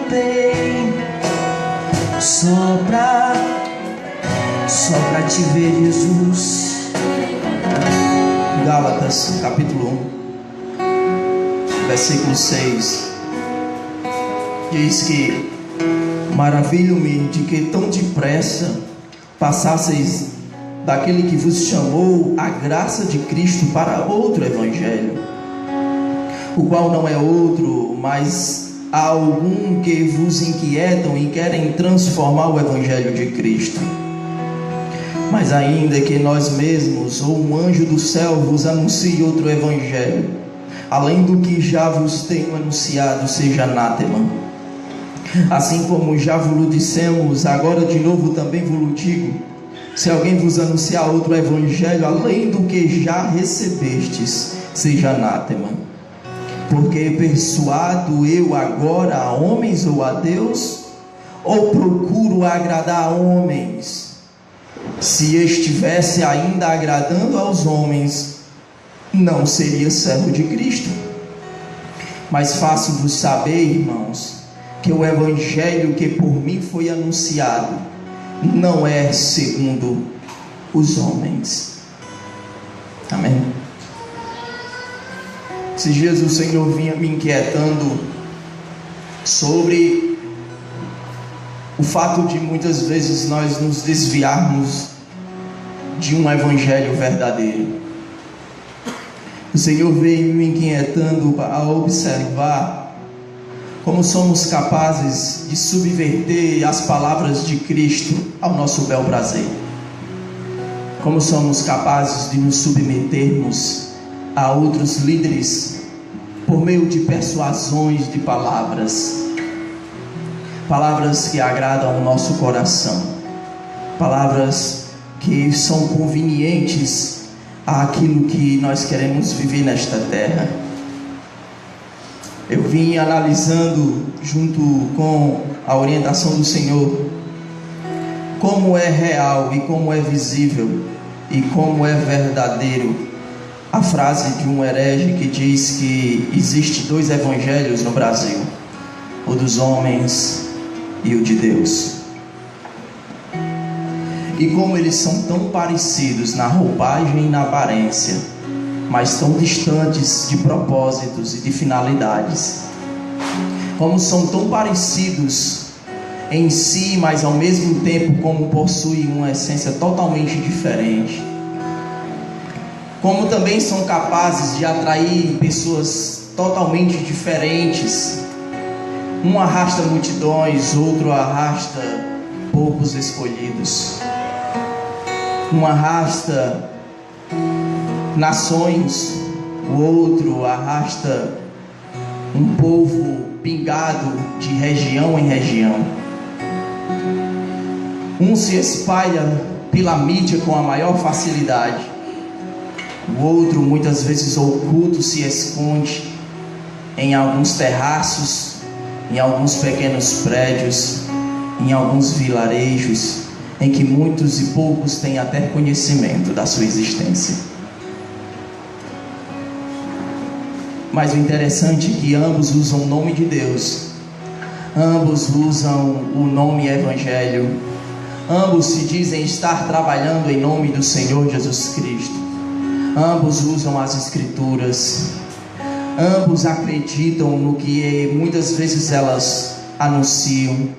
tem, só pra te ver, Jesus. Gálatas, capítulo 1, versículo 6, diz que maravilho-me de que tão depressa passasseis daquele que vos chamou a graça de Cristo para outro evangelho, o qual não é outro, mas há algum que vos inquietam e querem transformar o evangelho de Cristo. Mas ainda que nós mesmos ou um anjo do céu vos anuncie outro evangelho, além do que já vos tenho anunciado, seja anátema. Assim como já vos dissemos, agora de novo também vos digo: se alguém vos anunciar outro evangelho além do que já recebestes, seja anátema. Porque persuado eu agora a homens ou a Deus? Ou procuro agradar a homens? Se estivesse ainda agradando aos homens, não seria servo de Cristo. Mas faço-vos saber, irmãos, que o evangelho que por mim foi anunciado não é segundo os homens. Amém. Esses dias o Senhor vinha me inquietando sobre o fato de muitas vezes nós nos desviarmos de um evangelho verdadeiro. O Senhor veio me inquietando a observar como somos capazes de subverter as palavras de Cristo ao nosso bel prazer. Como somos capazes de nos submetermos a outros líderes por meio de persuasões de palavras que agradam ao nosso coração, palavras que são convenientes àquilo que nós queremos viver nesta terra. Eu vim analisando, junto com a orientação do Senhor, como é real e como é visível e como é verdadeiro a frase de um herege que diz que existe dois evangelhos no Brasil: o dos homens e o de Deus. E como eles são tão parecidos na roupagem e na aparência, mas tão distantes de propósitos e de finalidades. Como são tão parecidos em si, mas ao mesmo tempo como possuem uma essência totalmente diferente. Como também são capazes de atrair pessoas totalmente diferentes. Um arrasta multidões, outro arrasta poucos escolhidos. Um arrasta nações, o outro arrasta um povo pingado de região em região. Um se espalha pela mídia com a maior facilidade, o outro muitas vezes oculto se esconde em alguns terraços, em alguns pequenos prédios, em alguns vilarejos, em que muitos e poucos têm até conhecimento da sua existência. Mas o interessante é que ambos usam o nome de Deus, ambos usam o nome Evangelho, ambos se dizem estar trabalhando em nome do Senhor Jesus Cristo, ambos usam as Escrituras, ambos acreditam no que muitas vezes elas anunciam,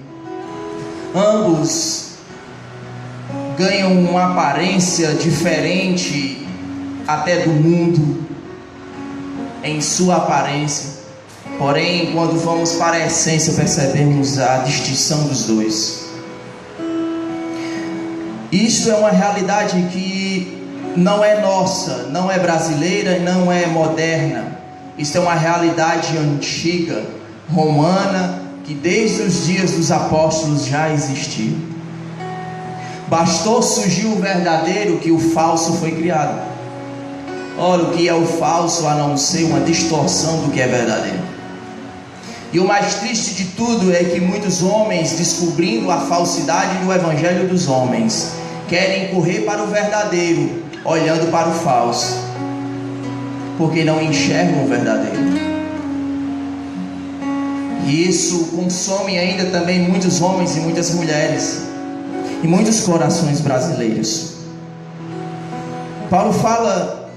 ambos ganham uma aparência diferente até do mundo em sua aparência, porém quando vamos para a essência percebemos a distinção dos dois. Isto é uma realidade que não é nossa, não é brasileira e não é moderna. Isto é uma realidade antiga, romana, que desde os dias dos apóstolos já existiu. Bastou surgir o verdadeiro que o falso foi criado. Ora, o que é o falso a não ser uma distorção do que é verdadeiro? E o mais triste de tudo é que muitos homens, descobrindo a falsidade do evangelho dos homens, querem correr para o verdadeiro, olhando para o falso, porque não enxergam o verdadeiro. E isso consome ainda também muitos homens e muitas mulheres, e muitos corações brasileiros. Paulo fala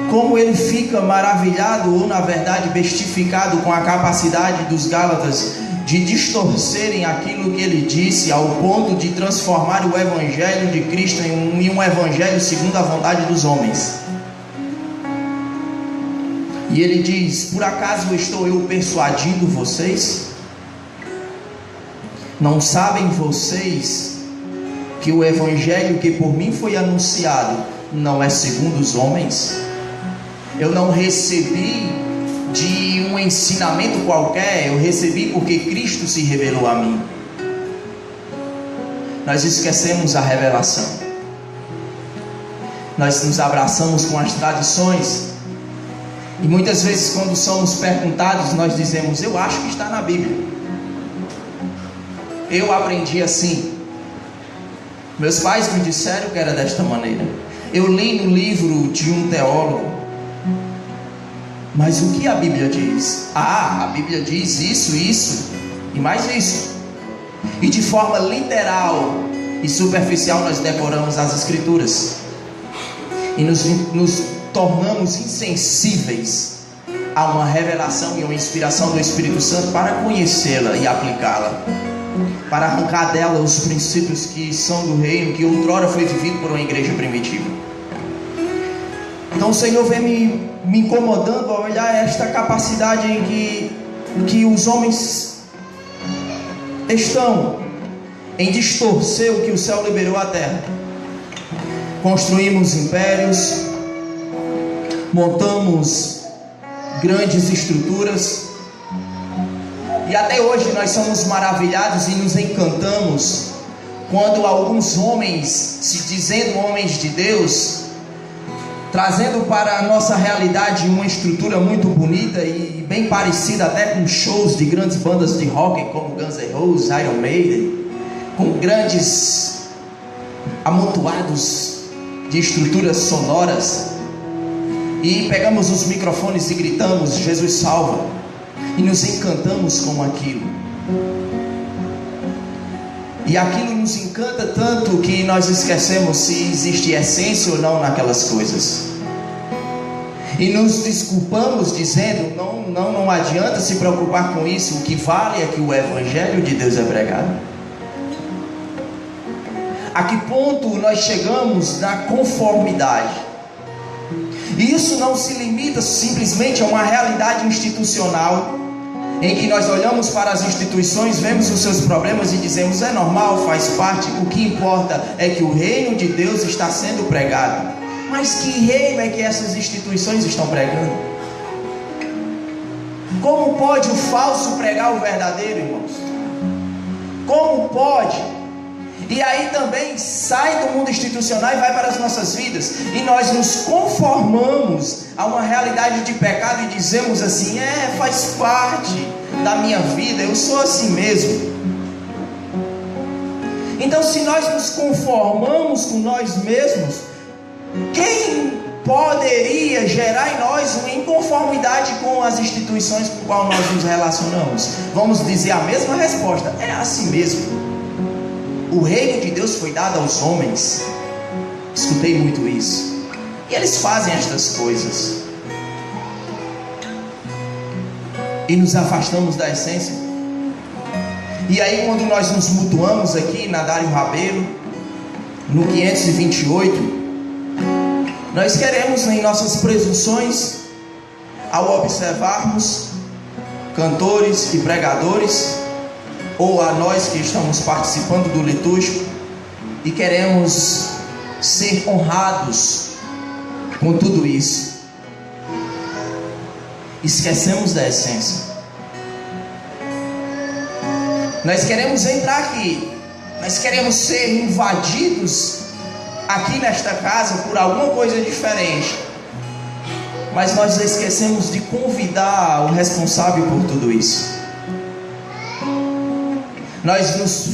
como ele fica maravilhado, ou na verdade bestificado, com a capacidade dos Gálatas de distorcerem aquilo que ele disse, ao ponto de transformar o evangelho de Cristo em um evangelho segundo a vontade dos homens. E ele diz: por acaso estou eu persuadindo vocês? Não sabem vocês que o evangelho que por mim foi anunciado não é segundo os homens? Eu não recebi de um ensinamento qualquer, eu recebi porque Cristo se revelou a mim. Nós esquecemos a revelação, nós nos abraçamos com as tradições, e muitas vezes quando somos perguntados, nós dizemos: eu acho que está na Bíblia, eu aprendi assim, meus pais me disseram que era desta maneira, eu li no livro de um teólogo. Mas o que a Bíblia diz? A Bíblia diz isso e mais isso. E de forma literal e superficial nós decoramos as Escrituras e nos tornamos insensíveis a uma revelação e uma inspiração do Espírito Santo para conhecê-la e aplicá-la, para arrancar dela os princípios que são do reino, que outrora foi vivido por uma igreja primitiva. Então o Senhor vem me incomodando a olhar esta capacidade em que os homens estão em distorcer o que o céu liberou à terra. Construímos impérios, montamos grandes estruturas, e até hoje nós somos maravilhados e nos encantamos quando alguns homens, se dizendo homens de Deus, trazendo para a nossa realidade uma estrutura muito bonita e bem parecida até com shows de grandes bandas de rock como Guns N' Roses, Iron Maiden, com grandes amontoados de estruturas sonoras, e pegamos os microfones e gritamos: Jesus salva, e nos encantamos com aquilo. E aquilo nos encanta tanto que nós esquecemos se existe essência ou não naquelas coisas. E nos desculpamos dizendo: não adianta se preocupar com isso, o que vale é que o Evangelho de Deus é pregado. A que ponto nós chegamos na conformidade? E isso não se limita simplesmente a uma realidade institucional, em que nós olhamos para as instituições, vemos os seus problemas e dizemos: é normal, faz parte, o que importa é que o reino de Deus está sendo pregado. Mas que reino é que essas instituições estão pregando? Como pode o falso pregar o verdadeiro, irmãos? Como pode? E aí também sai do mundo institucional e vai para as nossas vidas, e nós nos conformamos a uma realidade de pecado e dizemos assim: faz parte da minha vida, eu sou assim mesmo. Então, se nós nos conformamos com nós mesmos, quem poderia gerar em nós uma inconformidade com as instituições com as quais nós nos relacionamos? Vamos dizer a mesma resposta: é assim mesmo. O reino de Deus foi dado aos homens. Escutei muito isso. E eles fazem estas coisas. E nos afastamos da essência. E aí, quando nós nos mutuamos aqui na Dário Rabelo, no 528, nós queremos, em nossas presunções, ao observarmos cantores e pregadores, ou a nós que estamos participando do litúrgico, e queremos ser honrados com tudo isso, esquecemos da essência. Nós queremos entrar aqui, nós queremos ser invadidos aqui nesta casa por alguma coisa diferente, mas nós esquecemos de convidar o responsável por tudo isso. Nós nos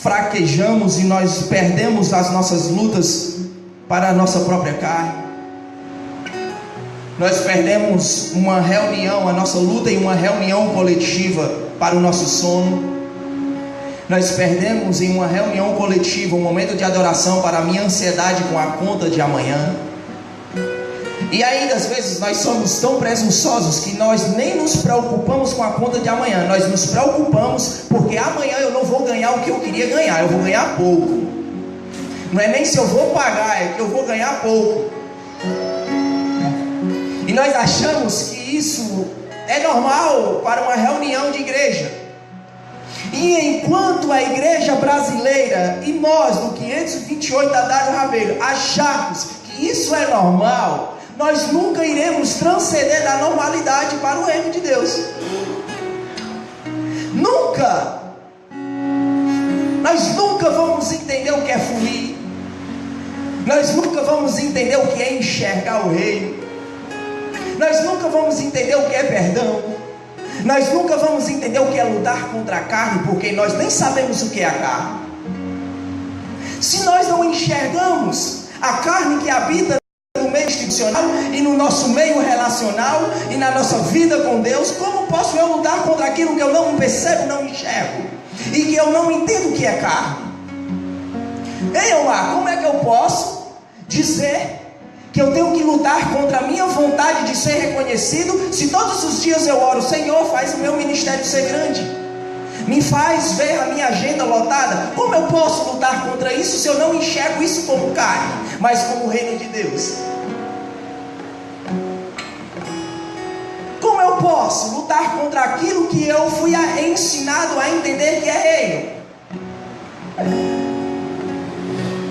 fraquejamos e nós perdemos as nossas lutas para a nossa própria carne. Nós perdemos uma reunião, a nossa luta em uma reunião coletiva para o nosso sono. Nós perdemos em uma reunião coletiva um momento de adoração para a minha ansiedade com a conta de amanhã. E ainda às vezes nós somos tão presunçosos que nós nem nos preocupamos com a conta de amanhã. Nós nos preocupamos porque amanhã eu não vou ganhar o que eu queria ganhar, eu vou ganhar pouco. Não é nem se eu vou pagar, é que eu vou ganhar pouco. E nós achamos que isso é normal para uma reunião de igreja. E enquanto a igreja brasileira e nós do 528 da Dário Rabeiro acharmos que isso é normal, nós nunca iremos transcender da normalidade para o reino de Deus. Nunca. Nós nunca vamos entender o que é fluir. Nós nunca vamos entender o que é enxergar o reino. Nós nunca vamos entender o que é perdão. Nós nunca vamos entender o que é lutar contra a carne, porque nós nem sabemos o que é a carne. Se nós não enxergamos a carne que habita no meio institucional e no nosso meio relacional e na nossa vida com Deus, como posso eu lutar contra aquilo que eu não percebo, não enxergo e que eu não entendo o que é carne? Ei, Omar, como é que eu posso dizer que eu tenho que lutar contra a minha vontade de ser reconhecido, se todos os dias eu oro: Senhor, faz o meu ministério ser grande, me faz ver a minha agenda lotada? Como eu posso lutar contra isso se eu não enxergo isso como carne, mas como o reino de Deus? Como eu posso lutar contra aquilo que eu fui ensinado a entender que é reino?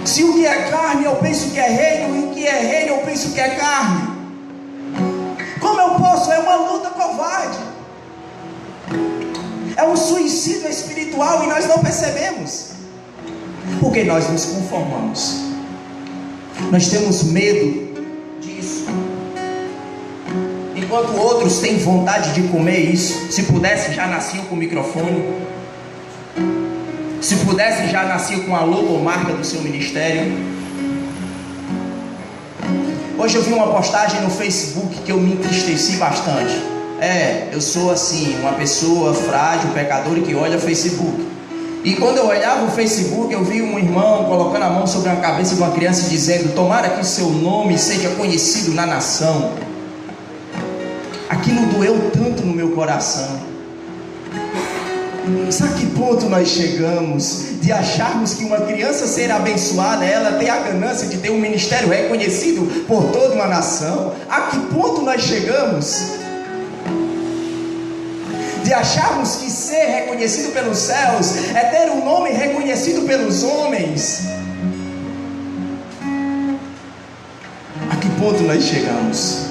Se o que é carne eu penso que é reino, e o que é reino eu penso que é carne, como eu posso? É uma luta covarde, é um suicídio espiritual e nós não percebemos, porque nós nos conformamos, nós temos medo disso, enquanto outros têm vontade de comer isso. Se pudesse já nasciam com o microfone, se pudesse já nasciam com a logomarca do seu ministério. Hoje eu vi uma postagem no Facebook que eu me entristeci bastante. Eu sou assim, uma pessoa frágil, pecadora, que olha o Facebook. E quando eu olhava o Facebook, eu vi um irmão colocando a mão sobre a cabeça de uma criança e dizendo: tomara que o seu nome seja conhecido na nação. Aquilo doeu tanto no meu coração. Sabe que ponto nós chegamos de acharmos que uma criança ser abençoada, ela tem a ganância de ter um ministério reconhecido por toda uma nação? A que ponto nós chegamos de acharmos que ser reconhecido pelos céus é ter um nome reconhecido pelos homens? A que ponto nós chegamos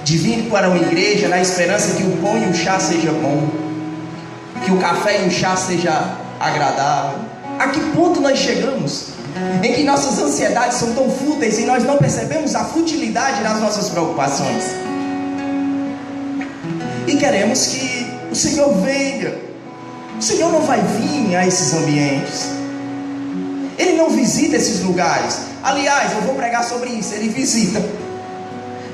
de vir para uma igreja na esperança que o pão e o chá seja bom, que o café e o chá seja agradável? A que ponto nós chegamos em que nossas ansiedades são tão fúteis e nós não percebemos a futilidade das nossas preocupações? E queremos que o Senhor venha. O Senhor não vai vir a esses ambientes, Ele não visita esses lugares. Aliás, eu vou pregar sobre isso. Ele visita,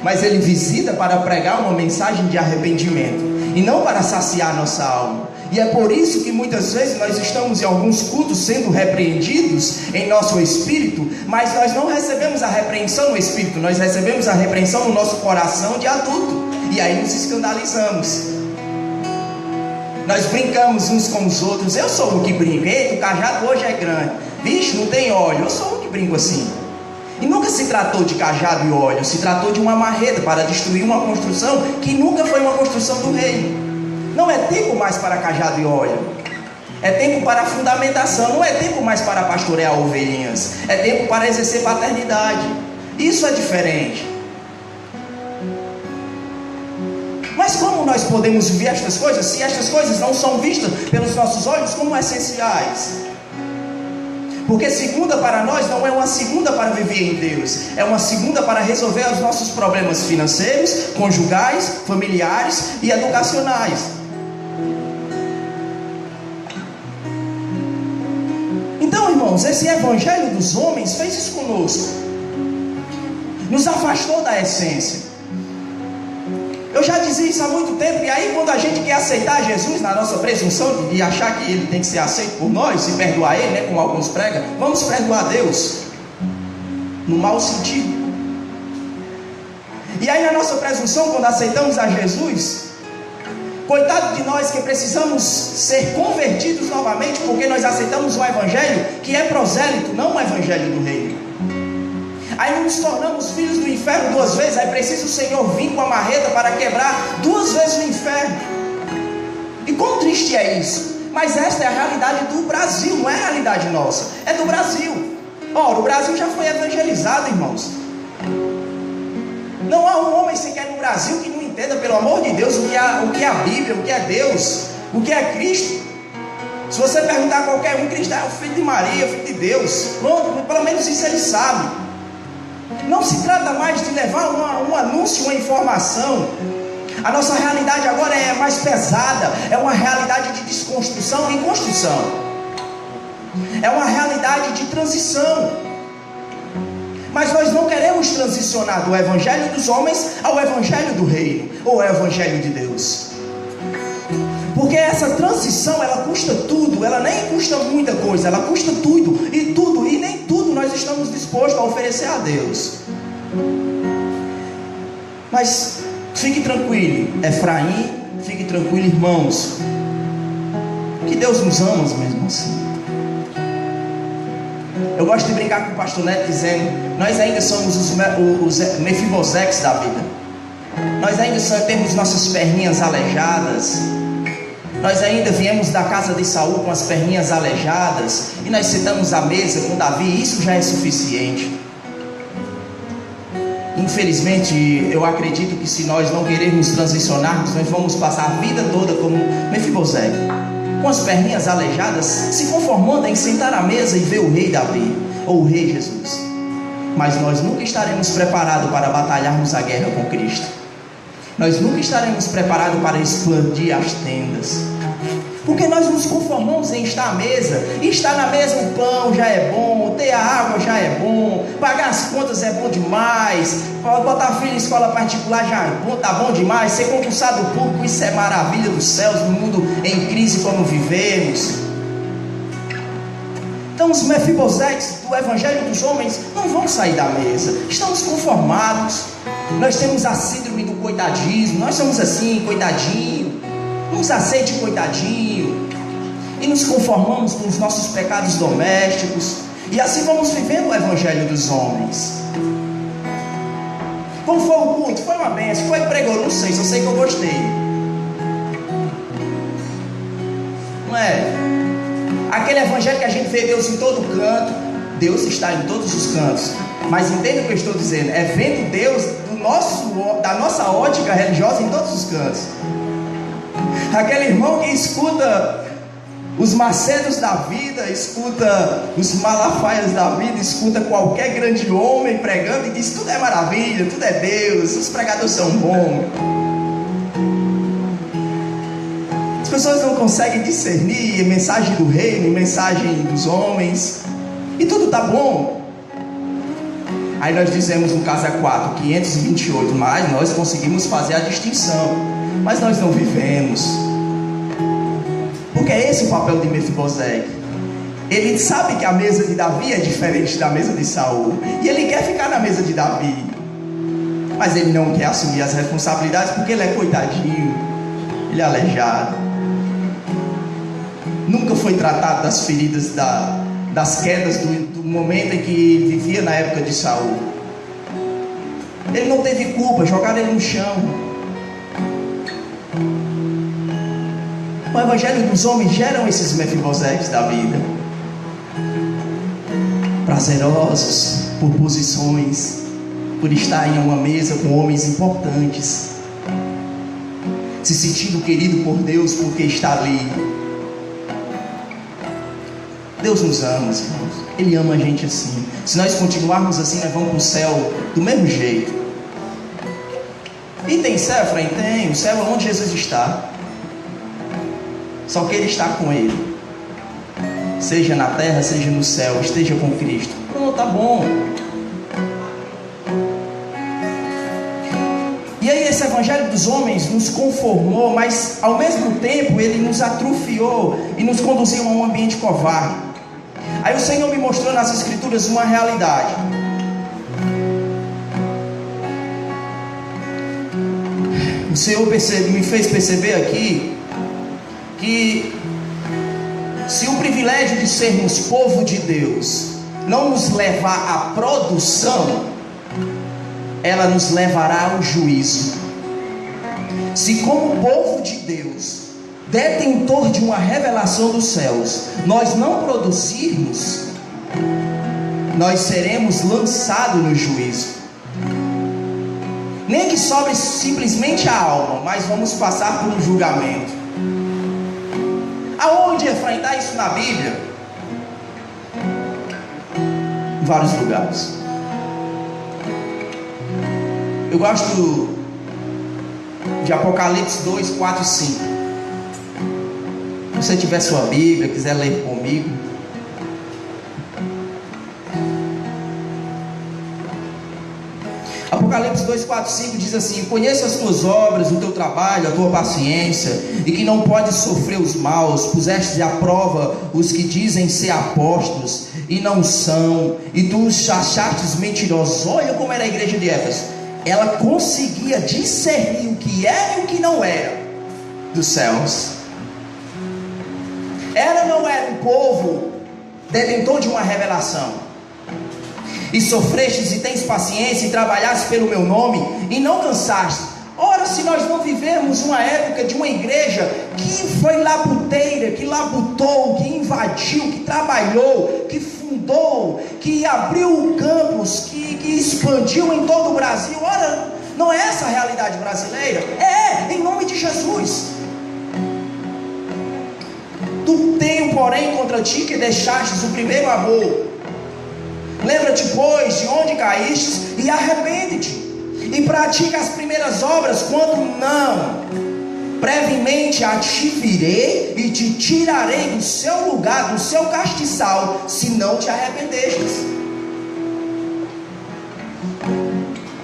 mas Ele visita para pregar uma mensagem de arrependimento e não para saciar nossa alma. E é por isso que muitas vezes nós estamos em alguns cultos sendo repreendidos em nosso espírito, mas nós não recebemos a repreensão no espírito, nós recebemos a repreensão no nosso coração de adulto, e aí nos escandalizamos. Nós brincamos uns com os outros. Eu sou um que brinca: eita, o cajado hoje é grande, vixe, não tem óleo. Eu sou um que brinco assim. E nunca se tratou de cajado e óleo, se tratou de uma marreta para destruir uma construção que nunca foi uma construção do reino. Não é tempo mais para cajado e óleo, é tempo para fundamentação. Não é tempo mais para pastorear ovelhinhas, é tempo para exercer paternidade. Isso é diferente. Mas como nós podemos ver estas coisas se estas coisas não são vistas pelos nossos olhos como essenciais? Porque segunda para nós não é uma segunda para viver em Deus, é uma segunda para resolver os nossos problemas financeiros, conjugais, familiares e educacionais. Então, irmãos, esse evangelho dos homens fez isso conosco, nos afastou da essência. já dizia isso há muito tempo, e aí quando a gente quer aceitar Jesus na nossa presunção de achar que Ele tem que ser aceito por nós e perdoar Ele, né, como alguns pregam, vamos perdoar Deus no mau sentido. E aí na nossa presunção, quando aceitamos a Jesus, coitado de nós que precisamos ser convertidos novamente, porque nós aceitamos um evangelho que é prosélito, não um evangelho do reino. Aí nos tornamos filhos do inferno 2 vezes. Aí precisa o Senhor vir com a marreta para quebrar 2 vezes o inferno. E quão triste é isso? Mas esta é a realidade do Brasil, não é a realidade nossa, é do Brasil. Ora, o Brasil já foi evangelizado, irmãos. Não há um homem sequer no Brasil que não entenda, pelo amor de Deus, o que é a Bíblia, o que é Deus, o que é Cristo. Se você perguntar a qualquer um, Cristo é o filho de Maria, o filho de Deus. Pronto, pelo menos isso ele sabe. Não se trata mais de levar um anúncio, uma informação. A nossa realidade agora é mais pesada. É uma realidade de desconstrução e construção. É uma realidade de transição. Mas nós não queremos transicionar do evangelho dos homens ao evangelho do reino, ou ao evangelho de Deus. Porque essa transição, ela custa tudo. Ela nem custa muita coisa, ela custa tudo, e nem tudo nós estamos dispostos a oferecer a Deus. Mas fique tranquilo, Efraim, fique tranquilo, irmãos, que Deus nos ama mesmo assim. Eu gosto de brincar com o pastor Neto dizendo: nós ainda somos os Mefibosetes da vida. Nós ainda temos nossas perninhas aleijadas. Nós ainda viemos da casa de Saul com as perninhas aleijadas, e nós sentamos à mesa com Davi. Isso já é suficiente. Infelizmente, eu acredito que se nós não queremos transicionarmos, nós vamos passar a vida toda como Mefibosete, com as perninhas aleijadas, se conformando em sentar à mesa e ver o rei Davi, ou o rei Jesus. Mas nós nunca estaremos preparados para batalharmos a guerra com Cristo. Nós nunca estaremos preparados para expandir as tendas, porque nós nos conformamos em estar à mesa. E estar na mesa, o pão já é bom, ter a água já é bom, pagar as contas é bom demais, botar filho em escola particular já está bom demais, ser concursado público, isso é maravilha dos céus, no mundo em crise como vivemos. Então os Mefibosetes do evangelho dos homens não vão sair da mesa. Estamos conformados. Nós temos a síndrome do coitadismo. Nós somos assim, coitadinho. Nos aceite, coitadinho. E nos conformamos com os nossos pecados domésticos. E assim vamos vivendo o evangelho dos homens. Como foi o culto? Foi uma bênção. Foi pregou? Não sei, só sei que eu gostei. Não é? Aquele evangelho que a gente vê Deus em todo canto. Deus está em todos os cantos. Mas entenda o que eu estou dizendo. É vendo Deus da nossa ótica religiosa em todos os cantos. Aquele irmão que escuta os macedos da vida, escuta os malafaias da vida, escuta qualquer grande homem pregando e diz: tudo é maravilha, tudo é Deus, os pregadores são bons. As pessoas não conseguem discernir mensagem do reino, mensagem dos homens, e tudo está bom. Aí nós dizemos no Casa 4, 528, mas nós conseguimos fazer a distinção, mas nós não vivemos. Porque é esse o papel de Mefibosete. Ele sabe que a mesa de Davi é diferente da mesa de Saul, e ele quer ficar na mesa de Davi, mas ele não quer assumir as responsabilidades, porque ele é coitadinho, ele é aleijado, nunca foi tratado das feridas das quedas do momento em que vivia na época de Saul. Ele não teve culpa, jogaram ele no chão. O evangelho dos homens geram esses Mefibosetes da vida, prazerosos por posições, por estar em uma mesa com homens importantes, se sentindo querido por Deus porque está ali. Deus nos ama, irmãos. Ele ama a gente assim. Se nós continuarmos assim, nós vamos para o céu do mesmo jeito. E tem céu, Efraim? Tem. O céu é onde Jesus está. Só que Ele está com Ele. Seja na terra, seja no céu, esteja com Cristo. Pronto, tá bom. E aí esse evangelho dos homens nos conformou, mas ao mesmo tempo ele nos atrofiou e nos conduziu a um ambiente covarde. Aí o Senhor me mostrou nas Escrituras uma realidade. O Senhor me fez perceber aqui que se o privilégio de sermos povo de Deus não nos levar à produção, ela nos levará ao juízo. Se como povo de Deus, detentor de uma revelação dos céus, nós não produzirmos, nós seremos lançados no juízo. Nem que sobre simplesmente a alma, mas vamos passar por um julgamento. Aonde enfrentar isso na Bíblia? Em vários lugares. Eu gosto de Apocalipse 2, 4 e 5. Se você tiver sua Bíblia, quiser ler comigo. Apocalipse 2, 4 e 5 diz assim: conheço as tuas obras, o teu trabalho, a tua paciência, e que não podes sofrer os maus. Puseste à prova os que dizem ser apóstolos e não são, e tu os achaste mentirosos. Olha como era a igreja de Éfeso. Ela conseguia discernir o que era e o que não era dos céus. Ela não era um povo detentor de uma revelação. E sofrestes e tens paciência e trabalhaste pelo meu nome e não cansaste. Ora, se nós não vivemos uma época de uma igreja que foi labuteira, que labutou, que invadiu, que trabalhou, que fundou, que abriu campos, que expandiu em todo o Brasil. Ora, não é essa a realidade brasileira? É, em nome de Jesus. Tu tenho, porém, contra ti que deixastes o primeiro amor. Lembra-te, pois, de onde caíste e arrepende-te, e pratica as primeiras obras. Quando não, brevemente a ti virei e te tirarei do seu lugar, do seu castiçal, se não te arrependestes.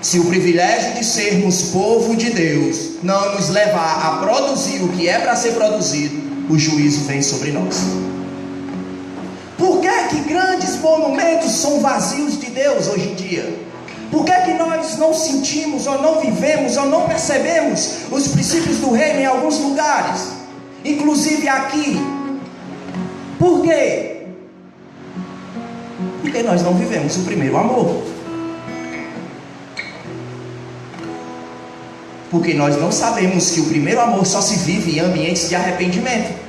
Se o privilégio de sermos povo de Deus não nos levar a produzir o que é para ser produzido, o juízo vem sobre nós. Por que grandes monumentos são vazios de Deus hoje em dia? Por que nós não sentimos, ou não vivemos, ou não percebemos os princípios do reino em alguns lugares? Inclusive aqui. Por quê? Porque nós não vivemos o primeiro amor. Porque nós não sabemos que o primeiro amor só se vive em ambientes de arrependimento.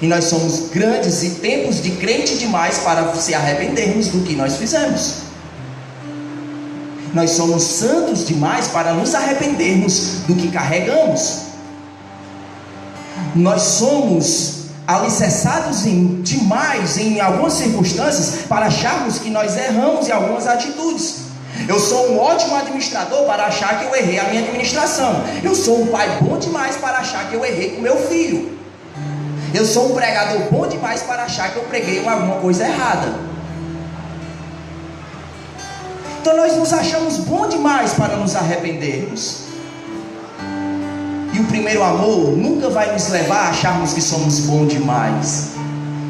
E nós somos grandes e tempos de crente demais para se arrependermos do que nós fizemos. Nós somos santos demais para nos arrependermos do que carregamos. Nós somos alicerçados demais em algumas circunstâncias para acharmos que nós erramos em algumas atitudes. Eu sou um ótimo administrador para achar que eu errei a minha administração. Eu sou um pai bom demais para achar que eu errei com meu filho. Eu sou um pregador bom demais para achar que eu preguei alguma coisa errada. Então nós nos achamos bom demais para nos arrependermos. E o primeiro amor nunca vai nos levar a acharmos que somos bom demais.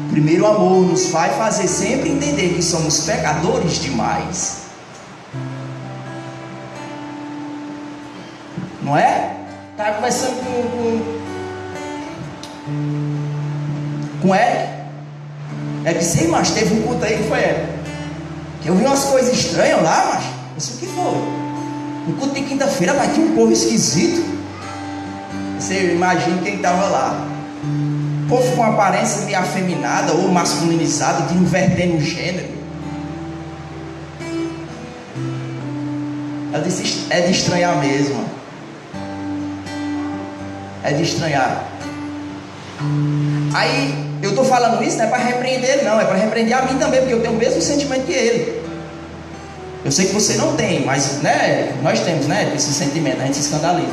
O primeiro amor nos vai fazer sempre entender que somos pecadores demais. Não é? Estava conversando com o Eric. É que sei, mas teve um culto aí que foi Eric. Eu vi umas coisas estranhas lá, mas isso que foi? No culto de quinta-feira vai ter um povo esquisito. Você imagina quem estava lá. Povo com aparência meio afeminada ou masculinizada, de invertendo o gênero. Ela disse: é de estranhar mesmo. É de estranhar. Aí eu estou falando isso não é para repreender ele, não, é para repreender a mim também, porque eu tenho o mesmo sentimento que ele. Eu sei que você não tem, mas né, nós temos, né, esse sentimento, a gente se escandaliza.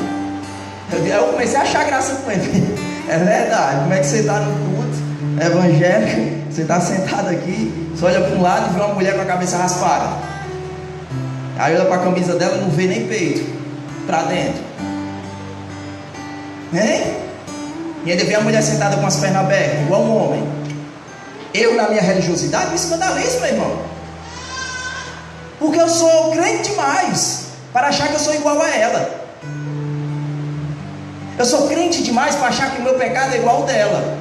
Eu comecei a achar graça com ele. É verdade. Como é que você está no culto evangélico, você está sentado aqui, você olha para um lado e vê uma mulher com a cabeça raspada, aí olha para a camisa dela e não vê nem peito para dentro. Hein? E ainda vem a mulher sentada com as pernas abertas, igual um homem. Eu, na minha religiosidade, me escandalizo, meu irmão. Porque eu sou crente demais para achar que eu sou igual a ela. Eu sou crente demais para achar que o meu pecado é igual ao dela.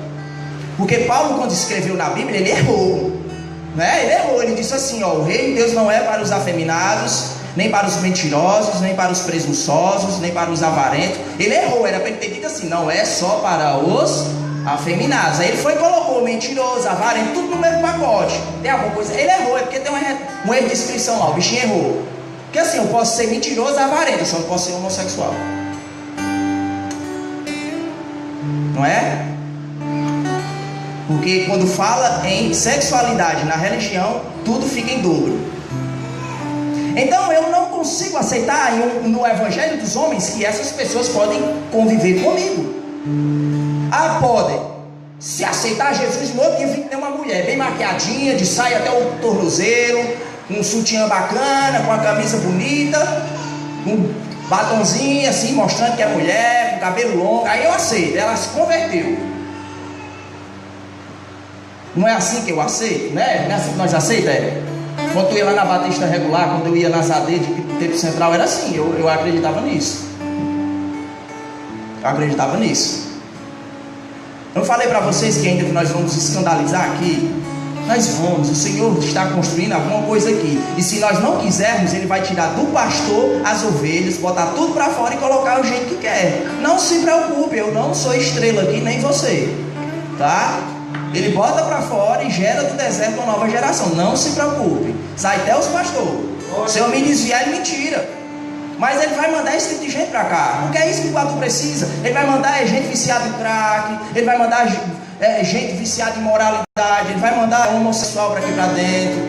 Porque Paulo, quando escreveu na Bíblia, ele errou, né? Ele errou, ele disse assim, ó: o reino de Deus não é para os afeminados, nem para os mentirosos, nem para os presunçosos, nem para os avarentos. Ele errou, era para ele ter dito assim: não é só para os afeminados. Aí ele foi e colocou mentiroso, avarento, tudo no mesmo pacote. Tem alguma coisa? Ele errou, é porque tem um erro de inscrição lá, o bichinho errou. Porque assim, eu posso ser mentiroso, avarento, eu só não posso ser homossexual. Não é? Porque quando fala em sexualidade na religião, tudo fica em dobro. Então eu não consigo aceitar no evangelho dos homens que essas pessoas podem conviver comigo. Ah, podem. Se aceitar Jesus, no outro dia tem uma mulher bem maquiadinha, de saia até o tornozelo, com um sutiã bacana, com a camisa bonita, com um batonzinho assim, mostrando que é mulher, com cabelo longo. Aí eu aceito, ela se converteu. Não é assim que eu aceito, né? Não é assim que nós aceitamos, é? Quando eu ia lá na Batista Regular, quando eu ia nas AD de Tempo Central, era assim, eu acreditava nisso. Eu acreditava nisso. Eu falei para vocês que ainda que nós vamos escandalizar aqui, nós vamos, o Senhor está construindo alguma coisa aqui. E se nós não quisermos, Ele vai tirar do pastor as ovelhas, botar tudo para fora e colocar o jeito que quer. Não se preocupe, eu não sou estrela aqui, nem você, tá? Ele bota para fora e gera do deserto uma nova geração. Não se preocupe. Sai até os pastores. Se eu me desviar, ele me tira. Mas ele vai mandar esse tipo de gente para cá. Porque é isso que o quadro precisa. Ele vai mandar gente viciada em crack. Ele vai mandar gente viciada em moralidade. Ele vai mandar homossexual para aqui para dentro.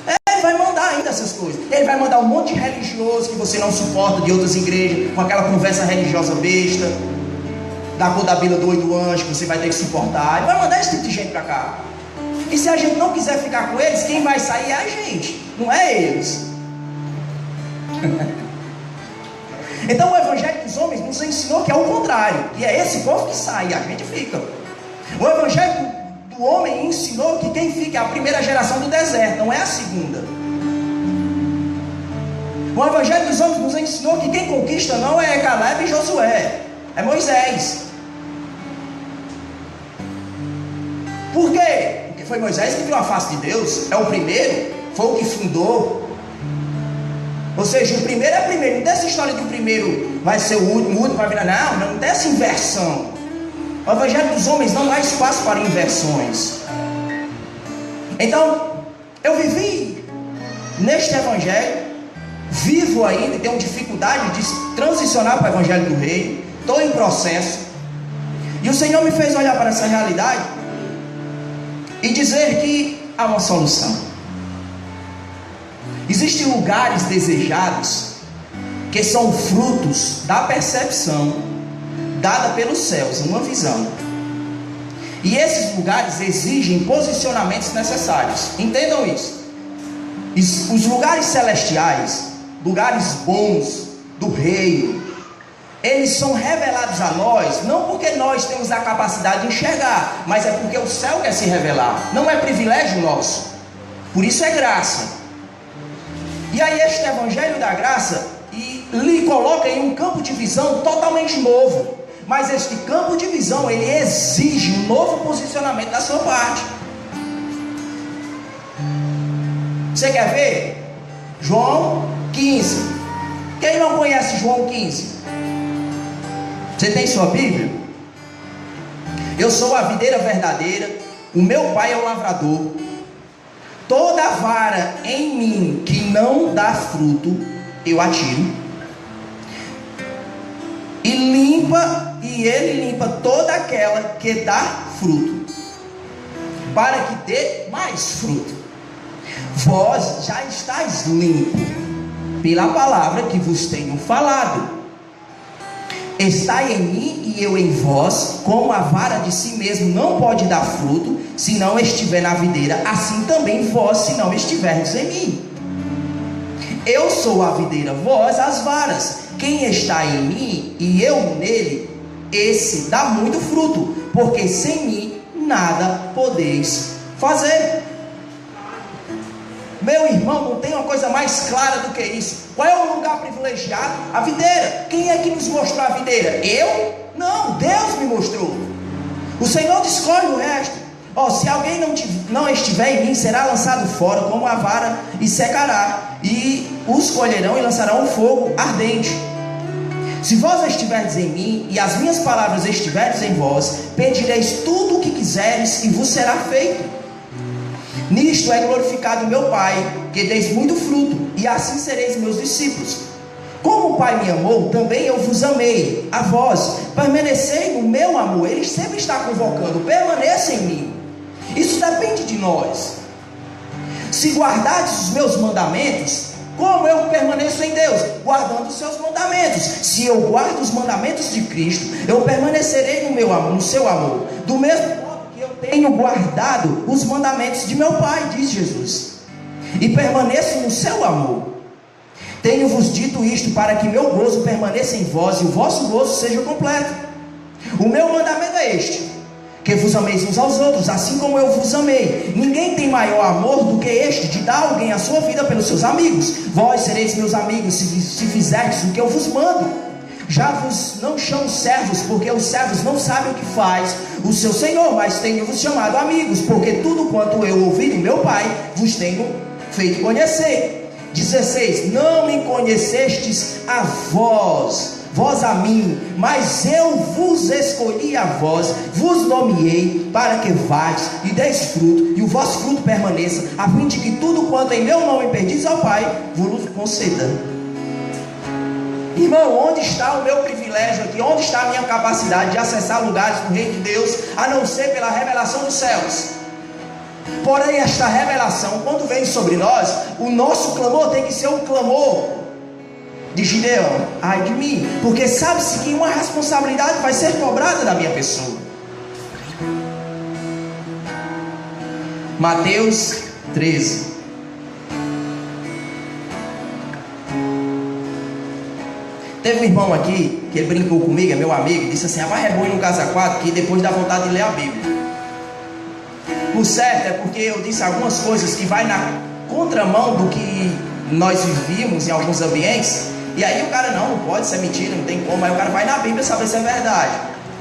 Ele vai mandar ainda essas coisas. Ele vai mandar um monte de religioso que você não suporta de outras igrejas, com aquela conversa religiosa besta, da cor da bila do olho do anjo, que você vai ter que suportar. Ele vai mandar esse tipo de gente para cá. E se a gente não quiser ficar com eles, quem vai sair é a gente, não é eles. Então o evangelho dos homens nos ensinou que é o contrário, que é esse povo que sai e a gente fica. O evangelho do homem ensinou que quem fica é a primeira geração do deserto, não é a segunda. O evangelho dos homens nos ensinou que quem conquista não é Caleb e Josué, é Moisés. Por quê? Porque foi Moisés que viu a face de Deus, é o primeiro, foi o que fundou. Ou seja, o primeiro é primeiro. Não tem essa história de o primeiro vai ser o último vai virar. Não tem essa inversão. O evangelho dos homens não dá espaço para inversões. Então, eu vivi neste evangelho, vivo ainda e tenho dificuldade de transicionar para o evangelho do reino. Estou em processo. E o Senhor me fez olhar para essa realidade e dizer que há uma solução. Existem lugares desejados que são frutos da percepção dada pelos céus, uma visão. E esses lugares exigem posicionamentos necessários. Entendam isso. Os lugares celestiais, lugares bons do reino, eles são revelados a nós, não porque nós temos a capacidade de enxergar, mas é porque o céu quer se revelar. Não é privilégio nosso, por isso é graça. E aí este evangelho da graça lhe coloca em um campo de visão totalmente novo. Mas este campo de visão, ele exige um novo posicionamento da sua parte. Você quer ver? João 15. Quem não conhece João 15? Você tem sua Bíblia? Eu sou a videira verdadeira, o meu pai é o lavrador. Toda vara em mim que não dá fruto, eu atiro. E ele limpa toda aquela que dá fruto, para que dê mais fruto. Vós já estáis limpo pela palavra que vos tenho falado. Estai em mim e eu em vós, como a vara de si mesmo não pode dar fruto, se não estiver na videira, assim também vós, se não estiverdes em mim. Eu sou a videira, vós as varas. Quem está em mim e eu nele, esse dá muito fruto, porque sem mim nada podeis fazer. Meu irmão, não tem uma coisa mais clara do que isso. Qual é o lugar privilegiado? A videira. Quem é que nos mostrou a videira? Eu? Não, Deus me mostrou. O Senhor escolhe o resto. Se alguém não estiver em mim, será lançado fora como a vara e secará, e os colherão e lançarão um fogo ardente. Se vós estiverdes em mim, e as minhas palavras estiverdes em vós, pedireis tudo o que quiseres, e vos será feito. Nisto é glorificado meu Pai, que deis muito fruto, e assim sereis meus discípulos. Como o Pai me amou, também eu vos amei, a vós, permanecei no meu amor. Ele sempre está convocando, permaneça em mim. Isso depende de nós. Se guardardes os meus mandamentos, como eu permaneço em Deus? Guardando os seus mandamentos. Se eu guardo os mandamentos de Cristo, eu permanecerei no meu amor, no seu amor. Do mesmo modo que eu tenho guardado os mandamentos de meu Pai, diz Jesus, e permaneço no seu amor. Tenho-vos dito isto para que meu gozo permaneça em vós e o vosso gozo seja completo. O meu mandamento é este: que vos ameis uns aos outros, assim como eu vos amei. Ninguém tem maior amor do que este, de dar alguém a sua vida pelos seus amigos. Vós sereis meus amigos se fizerdes o que eu vos mando. Já vos não chamo servos, porque os servos não sabem o que faz o seu Senhor, mas tenho-vos chamado amigos, porque tudo quanto eu ouvi do meu Pai, vos tenho feito conhecer. 16. Não me conhecestes a vós a mim, mas eu vos escolhi a vós, vos nomeei para que vás e deis fruto, e o vosso fruto permaneça, a fim de que tudo quanto em meu nome pedis ao Pai, vos conceda. Irmão, onde está o meu privilégio aqui? Onde está a minha capacidade de acessar lugares do reino de Deus, a não ser pela revelação dos céus? Porém, esta revelação, quando vem sobre nós, o nosso clamor tem que ser um clamor de Gideão: ai de mim, porque sabe-se que uma responsabilidade vai ser cobrada da minha pessoa. Mateus 13. Teve um irmão aqui, que ele brincou comigo, é meu amigo, e disse assim: vai é bom ir no casa 4, que depois dá vontade de ler a Bíblia. O certo é porque eu disse algumas coisas que vai na contramão do que nós vivíamos em alguns ambientes. E aí o cara, não pode ser mentira, não tem como. Aí o cara vai na Bíblia saber se é verdade.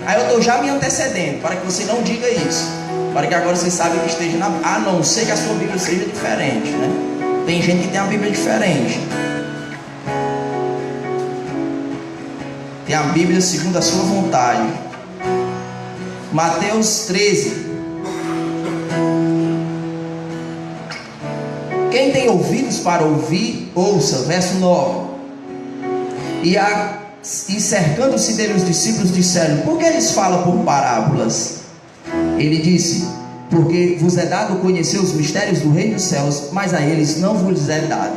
Aí eu estou já me antecedendo, para que você não diga isso, para que agora você saiba que esteja na... a não ser que a sua Bíblia seja diferente, né? Tem gente que tem a Bíblia diferente. Tem a Bíblia segundo a sua vontade. Mateus 13. Quem tem ouvidos para ouvir, ouça. Verso 9. E cercando-se dele os discípulos disseram: por que eles falam por parábolas? Ele disse: porque vos é dado conhecer os mistérios do reino dos céus, mas a eles não vos é dado.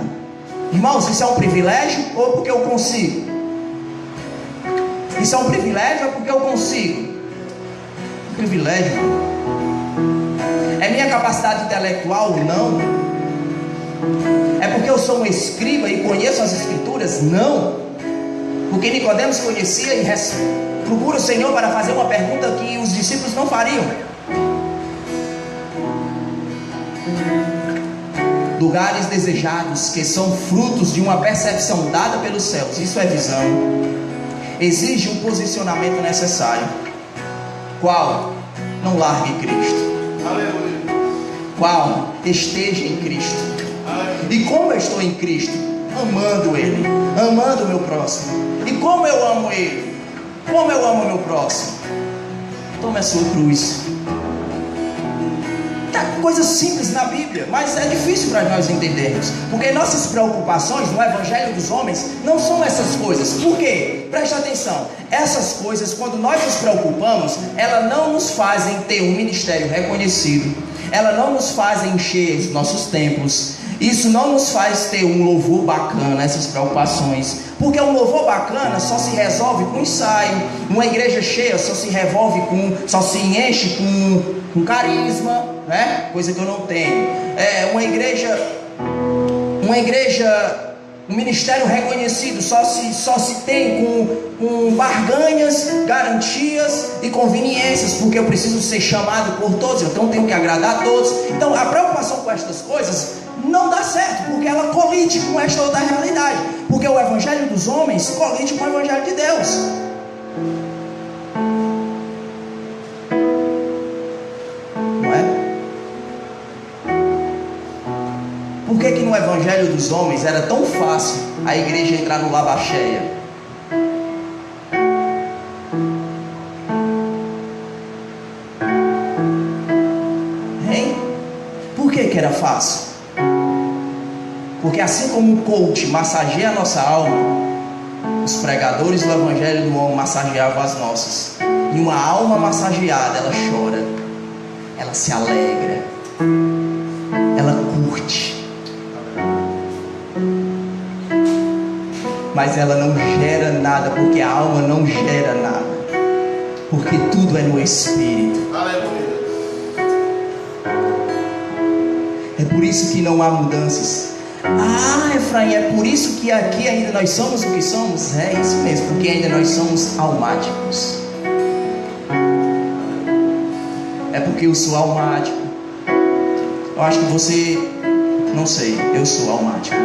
Irmãos, isso é um privilégio ou porque eu consigo? Isso é um privilégio ou porque eu consigo? Um privilégio. É minha capacidade intelectual? Não. É porque eu sou um escriba e conheço as escrituras? Não. Porque Nicodemos conhecia e procura o Senhor para fazer uma pergunta que os discípulos não fariam. Lugares desejados que são frutos de uma percepção dada pelos céus, isso é visão, exige um posicionamento necessário. Qual? Não largue Cristo. Aleluia. Qual? Esteja em Cristo. E como eu estou em Cristo? Amando Ele, amando o meu próximo. E como eu amo Ele? Como eu amo o meu próximo? Tome a sua cruz. Coisas simples na Bíblia, mas é difícil para nós entendermos, porque nossas preocupações no Evangelho dos homens não são essas coisas. Por quê? Preste atenção. Essas coisas, quando nós nos preocupamos, elas não nos fazem ter um ministério reconhecido, elas não nos fazem encher os nossos templos. Isso não nos faz ter um louvor bacana, essas preocupações. Porque um louvor bacana só se resolve com ensaio. Uma igreja cheia só se enche com carisma, né? Coisa que eu não tenho. Uma igreja Um ministério reconhecido só se tem com barganhas, garantias e conveniências, porque eu preciso ser chamado por todos, então tenho que agradar a todos. Então a preocupação com estas coisas não dá certo, porque ela colide com esta outra realidade, porque o evangelho dos homens colide com o evangelho de Deus. Não é? Por que no evangelho dos homens era tão fácil a igreja entrar no Labacheia? Hein? Por que era fácil? Porque assim como o coach massageia a nossa alma, os pregadores do evangelho do homem massageavam as nossas. E uma alma massageada, ela chora, ela se alegra, ela curte, mas ela não gera nada, porque a alma não gera nada, porque tudo é no Espírito. É por isso que não há mudanças. Ah, Efraim, é por isso que aqui ainda nós somos o que somos? É isso mesmo, porque ainda nós somos almáticos. É porque eu sou almático. Eu acho que você, não sei, eu sou almático.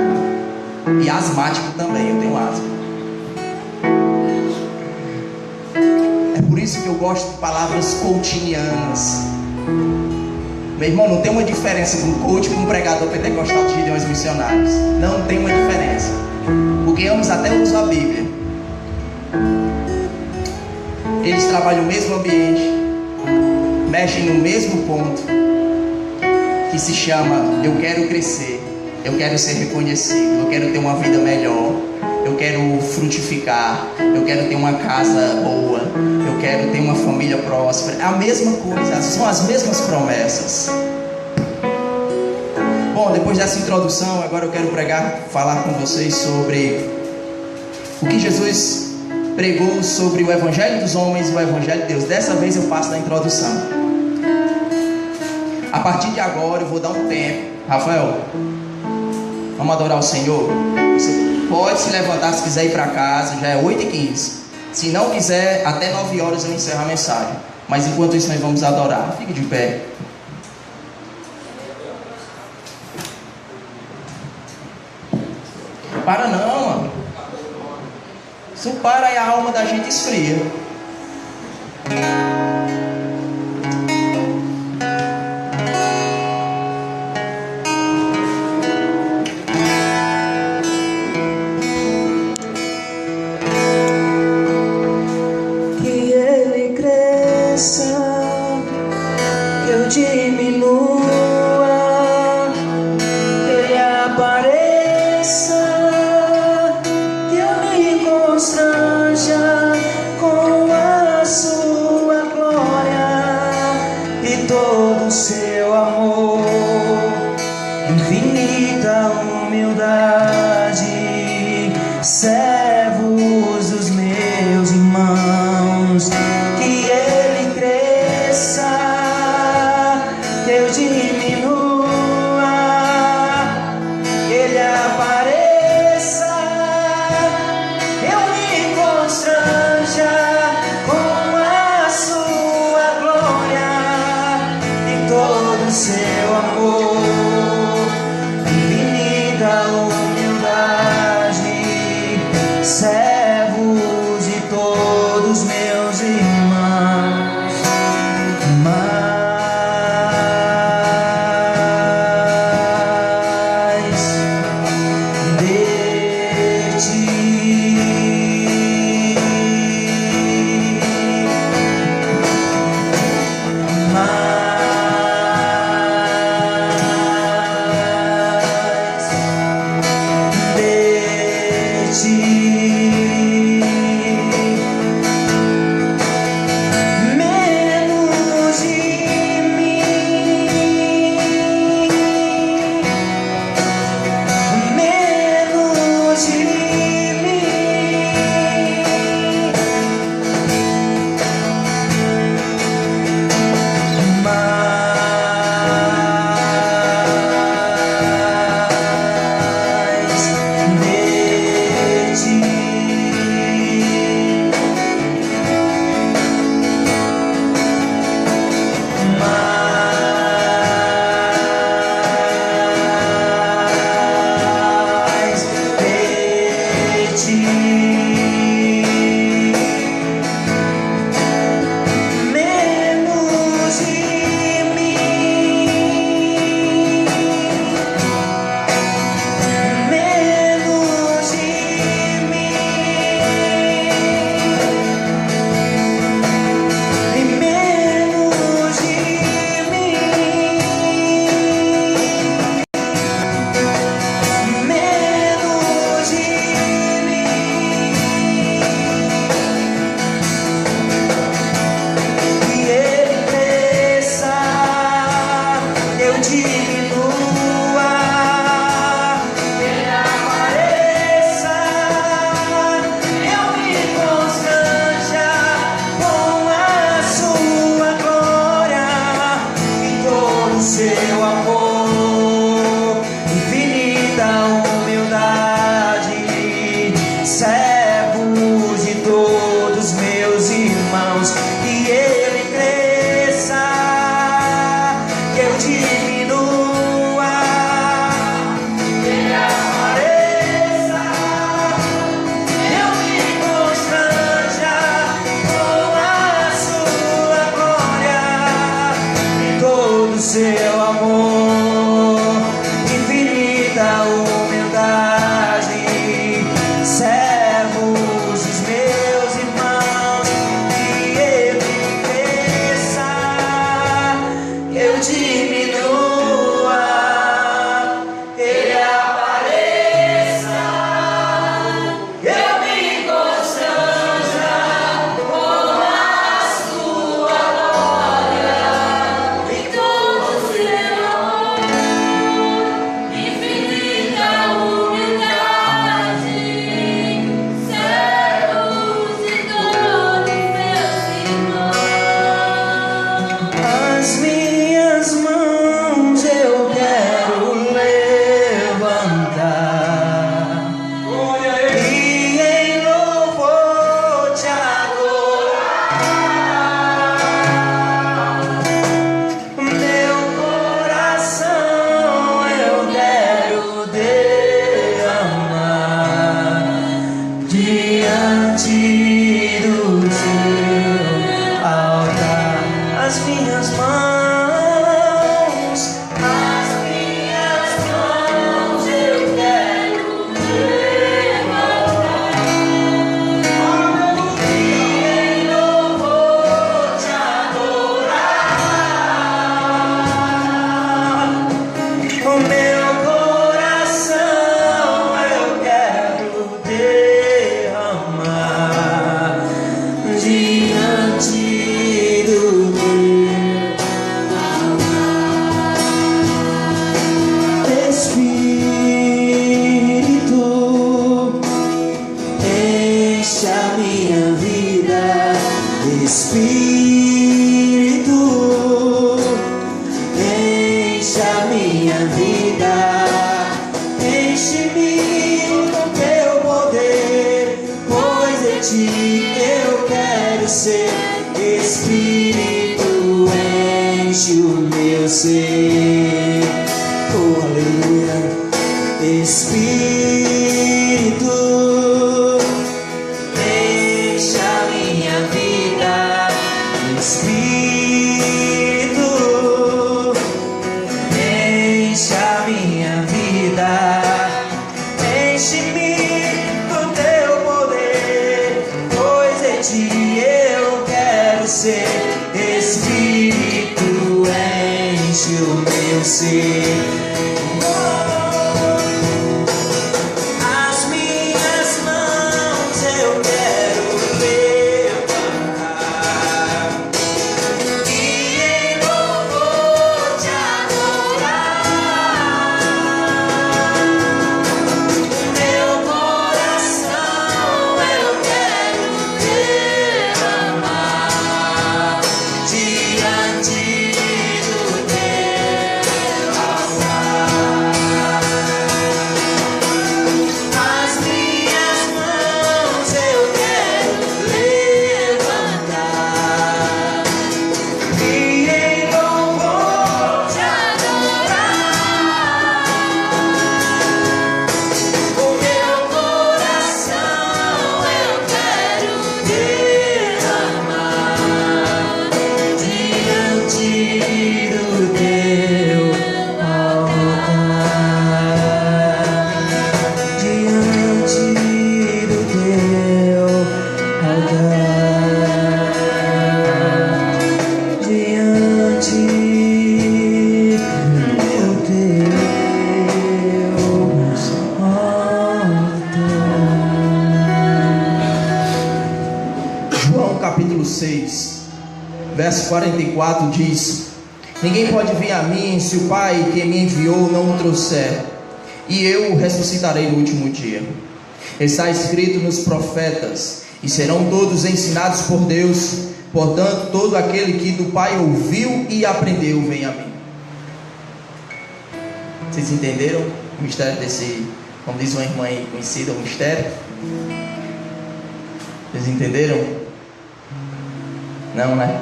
E asmático também, eu tenho asma. É por isso que eu gosto de palavras coachinianas. Meu irmão, não tem uma diferença com coach e com pregador pentecostal de Gideões Missionários. Não tem uma diferença, porque ambos até usam a Bíblia. Eles trabalham no mesmo ambiente, mexem no mesmo ponto, que se chama: eu quero crescer, eu quero ser reconhecido, eu quero ter uma vida melhor, eu quero frutificar, eu quero ter uma casa boa, eu quero ter uma família próspera. É a mesma coisa, são as mesmas promessas. Bom, depois dessa introdução, agora eu quero falar com vocês sobre o que Jesus pregou sobre o evangelho dos homens e o evangelho de Deus. Dessa vez eu passo da introdução. A partir de agora eu vou dar um tempo. Rafael, vamos adorar o Senhor? Você pode se levantar se quiser ir para casa, já é 8h15. Se não quiser, até 9 horas eu encerro a mensagem. Mas enquanto isso nós vamos adorar. Fique de pé. Para não, mano. Se para aí a alma da gente esfria. diminua, Ele apareça, eu me constranja com a sua glória e todo o seu amor, infinita humildade, servo de todos meus irmãos, que ele cresça, que eu diminua, ele apareça, eu me constranja com a sua glória e todo o seu amor, infinita humildade, servos dos meus irmãos, que ele cresça, que eu diminua, ele apareça, eu me constranja com a sua glória e todo o seu amor, infinita humildade, servos de todos meus irmãos. As minhas mãos eu quero levantar e em louvor te adorar. Meu coração eu quero derramar diante do teu altar. As minhas mãos eu quero levantar e em louvor te adorar. O meu coração eu quero derramar diante do teu Espírito, enche a minha vida. Espírito, enche a minha vida. Enche-me com teu poder, pois de ti eu quero ser. Espírito, enche o meu ser. Oh, aleluia. Espírito, enche a minha vida. Espírito, enche a minha vida. Enche-me do teu poder, pois em ti eu quero ser. Espírito, enche o meu ser. As minhas mãos eu quero levantar e em louvor te adorar. Meu coração eu quero derramar diante do teu altar. As minhas mãos eu quero levantar e em louvor te adorar. O meu coração eu quero derramar diante do teu altar. Diante do teu altar. Diante do teu altar. João capítulo 6, verso 44 diz: Ninguém pode vir a mim se o Pai que me enviou não o trouxer, e eu o ressuscitarei no último dia. Está escrito nos profetas, e serão todos ensinados por Deus. Portanto, todo aquele que do Pai ouviu e aprendeu, vem a mim. Vocês entenderam o mistério desse, como diz uma irmã aí conhecida, o mistério? Vocês entenderam? Não, né?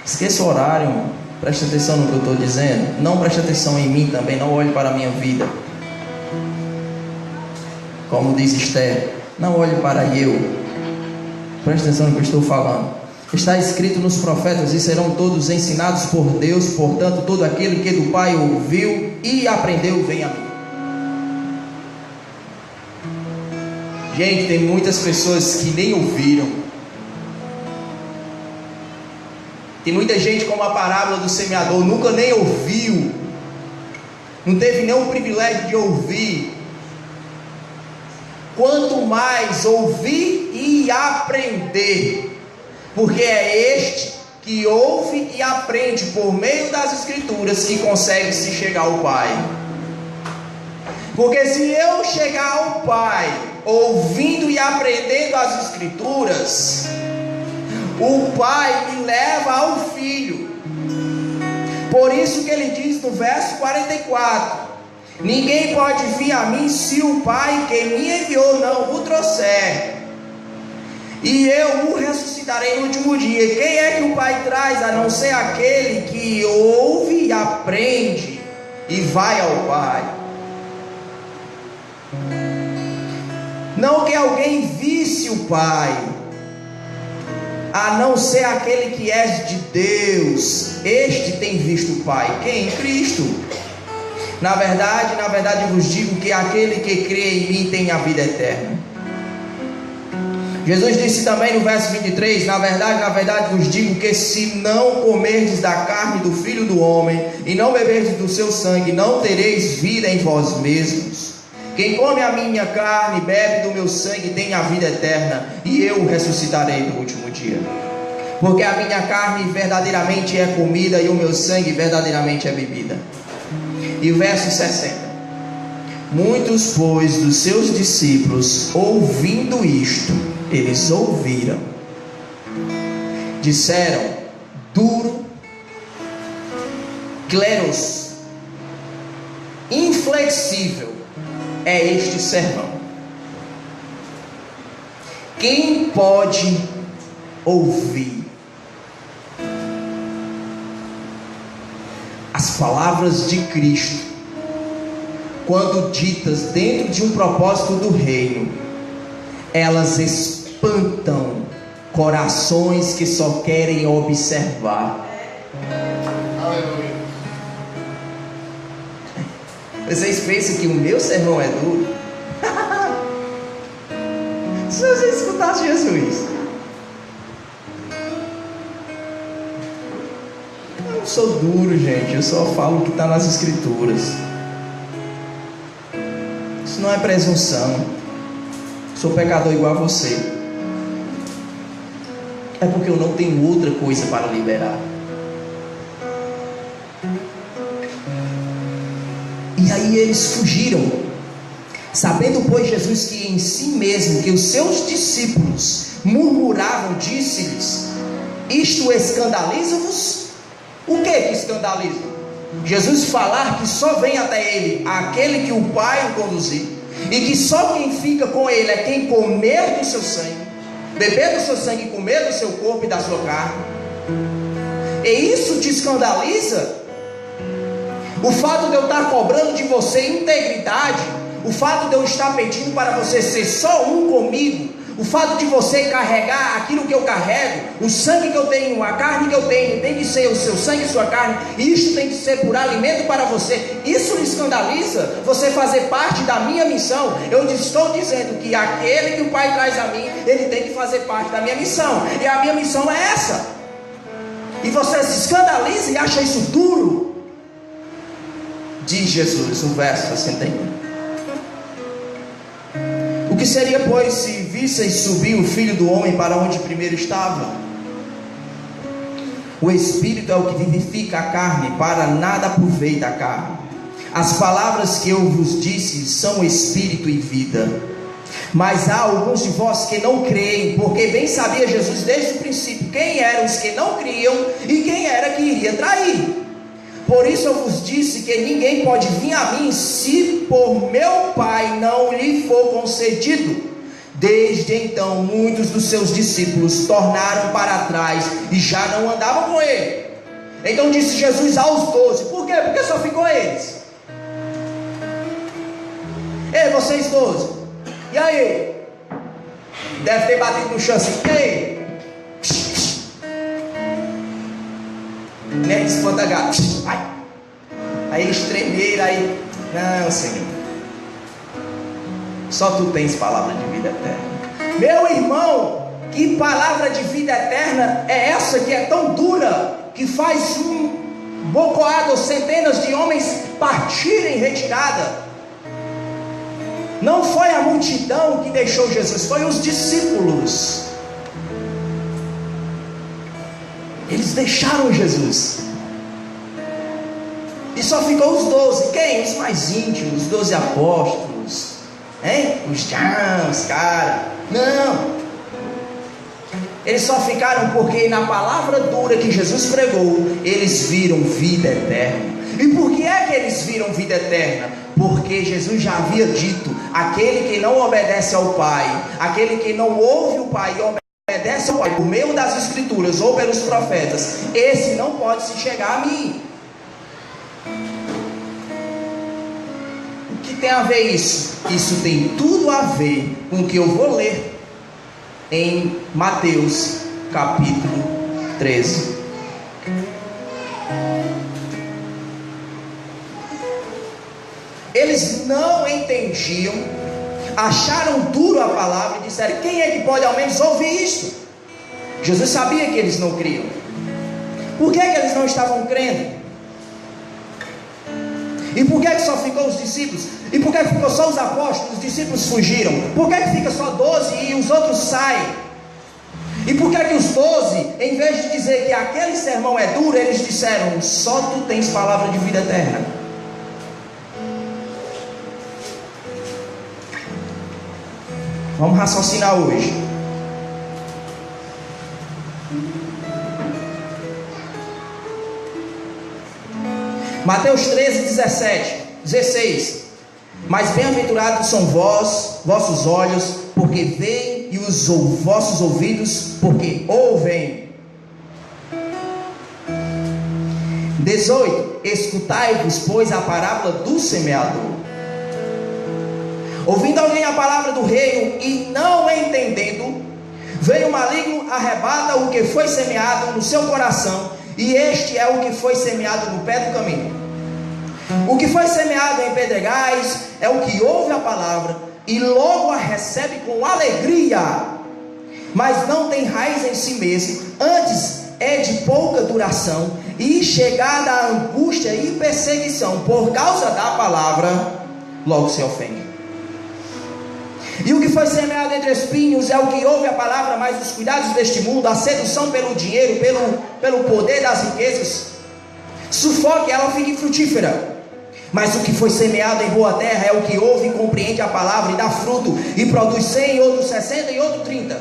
Esqueça o horário, irmão. Preste atenção no que eu estou dizendo. Não preste atenção em mim também. Não olhe para a minha vida. Como diz Esther, não olhe para eu. Preste atenção no que eu estou falando. Está escrito nos profetas, e serão todos ensinados por Deus. Portanto, todo aquele que do Pai ouviu e aprendeu, vem a mim. Gente, tem muitas pessoas que nem ouviram. Tem muita gente, como a parábola do semeador, nunca nem ouviu, não teve nenhum privilégio de ouvir. Quanto mais ouvir e aprender, porque é este que ouve e aprende por meio das Escrituras que consegue se chegar ao Pai. Porque se eu chegar ao Pai ouvindo e aprendendo as Escrituras, o Pai me leva ao Filho. Por isso que ele diz no verso 44: ninguém pode vir a mim se o Pai que me enviou não o trouxer, e eu o ressuscitarei no último dia. E quem é que o Pai traz a não ser aquele que ouve e aprende e vai ao Pai? Não que alguém visse o Pai, a não ser aquele que é de Deus. Este tem visto o Pai. Quem? Cristo. Na verdade vos digo que aquele que crê em mim tem a vida eterna. Jesus disse também no verso 23: na verdade vos digo que se não comerdes da carne do Filho do Homem e não beberdes do seu sangue, não tereis vida em vós mesmos. Quem come a minha carne e bebe do meu sangue tem a vida eterna, e eu o ressuscitarei no último dia. Porque a minha carne verdadeiramente é comida e o meu sangue verdadeiramente é bebida. E o verso 60: muitos, pois, dos seus discípulos, ouvindo isto, eles ouviram, disseram: duro, cleros, inflexível é este sermão. Quem pode ouvir as palavras de Cristo, quando ditas dentro de um propósito do reino, elas espantam corações que só querem observar. Aleluia. Vocês pensam que o meu sermão é duro? Se você escutasse Jesus. Eu não sou duro, gente. Eu só falo o que está nas Escrituras. Isso não é presunção. Sou pecador igual a você. É porque eu não tenho outra coisa para liberar. E aí eles fugiram, sabendo pois Jesus que em si mesmo, que os seus discípulos murmuravam, disse-lhes: isto escandaliza-vos? O que escandaliza? Jesus falar que só vem até ele aquele que o Pai o conduzir, e que só quem fica com ele é quem comer do seu sangue, beber do seu sangue e comer do seu corpo e da sua carne. E isso te escandaliza? O fato de eu estar cobrando de você integridade, o fato de eu estar pedindo para você ser só um comigo, o fato de você carregar aquilo que eu carrego, o sangue que eu tenho, a carne que eu tenho, tem que ser o seu sangue e sua carne, e isso tem que ser por alimento para você. Isso lhe escandaliza? Você fazer parte da minha missão? Eu estou dizendo que aquele que o Pai traz a mim, ele tem que fazer parte da minha missão, e a minha missão é essa. E você se escandaliza e acha isso duro? Diz Jesus no verso 61: o que seria, pois, se visseis subir o Filho do Homem para onde primeiro estava? O Espírito é o que vivifica a carne, para nada aproveita a carne. As palavras que eu vos disse são Espírito e vida. Mas há alguns de vós que não creem, porque bem sabia Jesus desde o princípio quem eram os que não criam e quem era que iria trair. Por isso eu vos disse que ninguém pode vir a mim se por meu Pai não lhe for concedido. Desde então muitos dos seus discípulos tornaram para trás e já não andavam com ele. Então disse Jesus aos 12: por quê? Porque só ficou eles. Ei, vocês 12, e aí? Deve ter batido no chão assim: ei, nem espanta gato. Aí eles tremeram, aí: não, Senhor, só tu tens palavra de vida eterna. Meu irmão, que palavra de vida eterna é essa que é tão dura, que faz um bocoado, centenas de homens partirem em retirada? Não foi a multidão que deixou Jesus, foi os discípulos. Eles deixaram Jesus. E só ficou os 12. Quem? Os mais íntimos, os 12 apóstolos, hein? Os caras. Não. Eles só ficaram porque na palavra dura que Jesus pregou, eles viram vida eterna. E por que é que eles viram vida eterna? Porque Jesus já havia dito: aquele que não obedece ao Pai, aquele que não ouve o Pai e obedece ao Pai por meio das Escrituras ou pelos profetas, esse não pode se chegar a mim. O que tem a ver isso? Isso tem tudo a ver com o que eu vou ler em Mateus capítulo 13. Eles não entendiam, acharam duro a palavra e disseram: quem é que pode ao menos ouvir isso? Jesus sabia que eles não criam. Por que eles não estavam crendo? E por que só ficou os discípulos? E por que ficou só os apóstolos? Os discípulos fugiram. Por que fica só 12 e os outros saem? E por que os 12, em vez de dizer que aquele sermão é duro, eles disseram: só tu tens palavra de vida eterna? Vamos raciocinar hoje. Mateus 13, 16. Mas bem-aventurados são vossos olhos, porque veem, e os vossos ouvidos, porque ouvem. 18. Escutai-vos, pois, a parábola do semeador. Ouvindo alguém a palavra do reino e não entendendo, veio o maligno, arrebata o que foi semeado no seu coração, e este é o que foi semeado no pé do caminho. O que foi semeado em pedregais é o que ouve a palavra e logo a recebe com alegria, mas não tem raiz em si mesmo, antes é de pouca duração, e chegada a angústia e perseguição por causa da palavra, logo se ofende. E o que foi semeado entre espinhos é o que ouve a palavra, mas os cuidados deste mundo, a sedução pelo dinheiro, pelo poder das riquezas, sufoca e ela fica infrutífera. Mas o que foi semeado em boa terra é o que ouve e compreende a palavra e dá fruto, e produz 100, outro 60 e outro 30.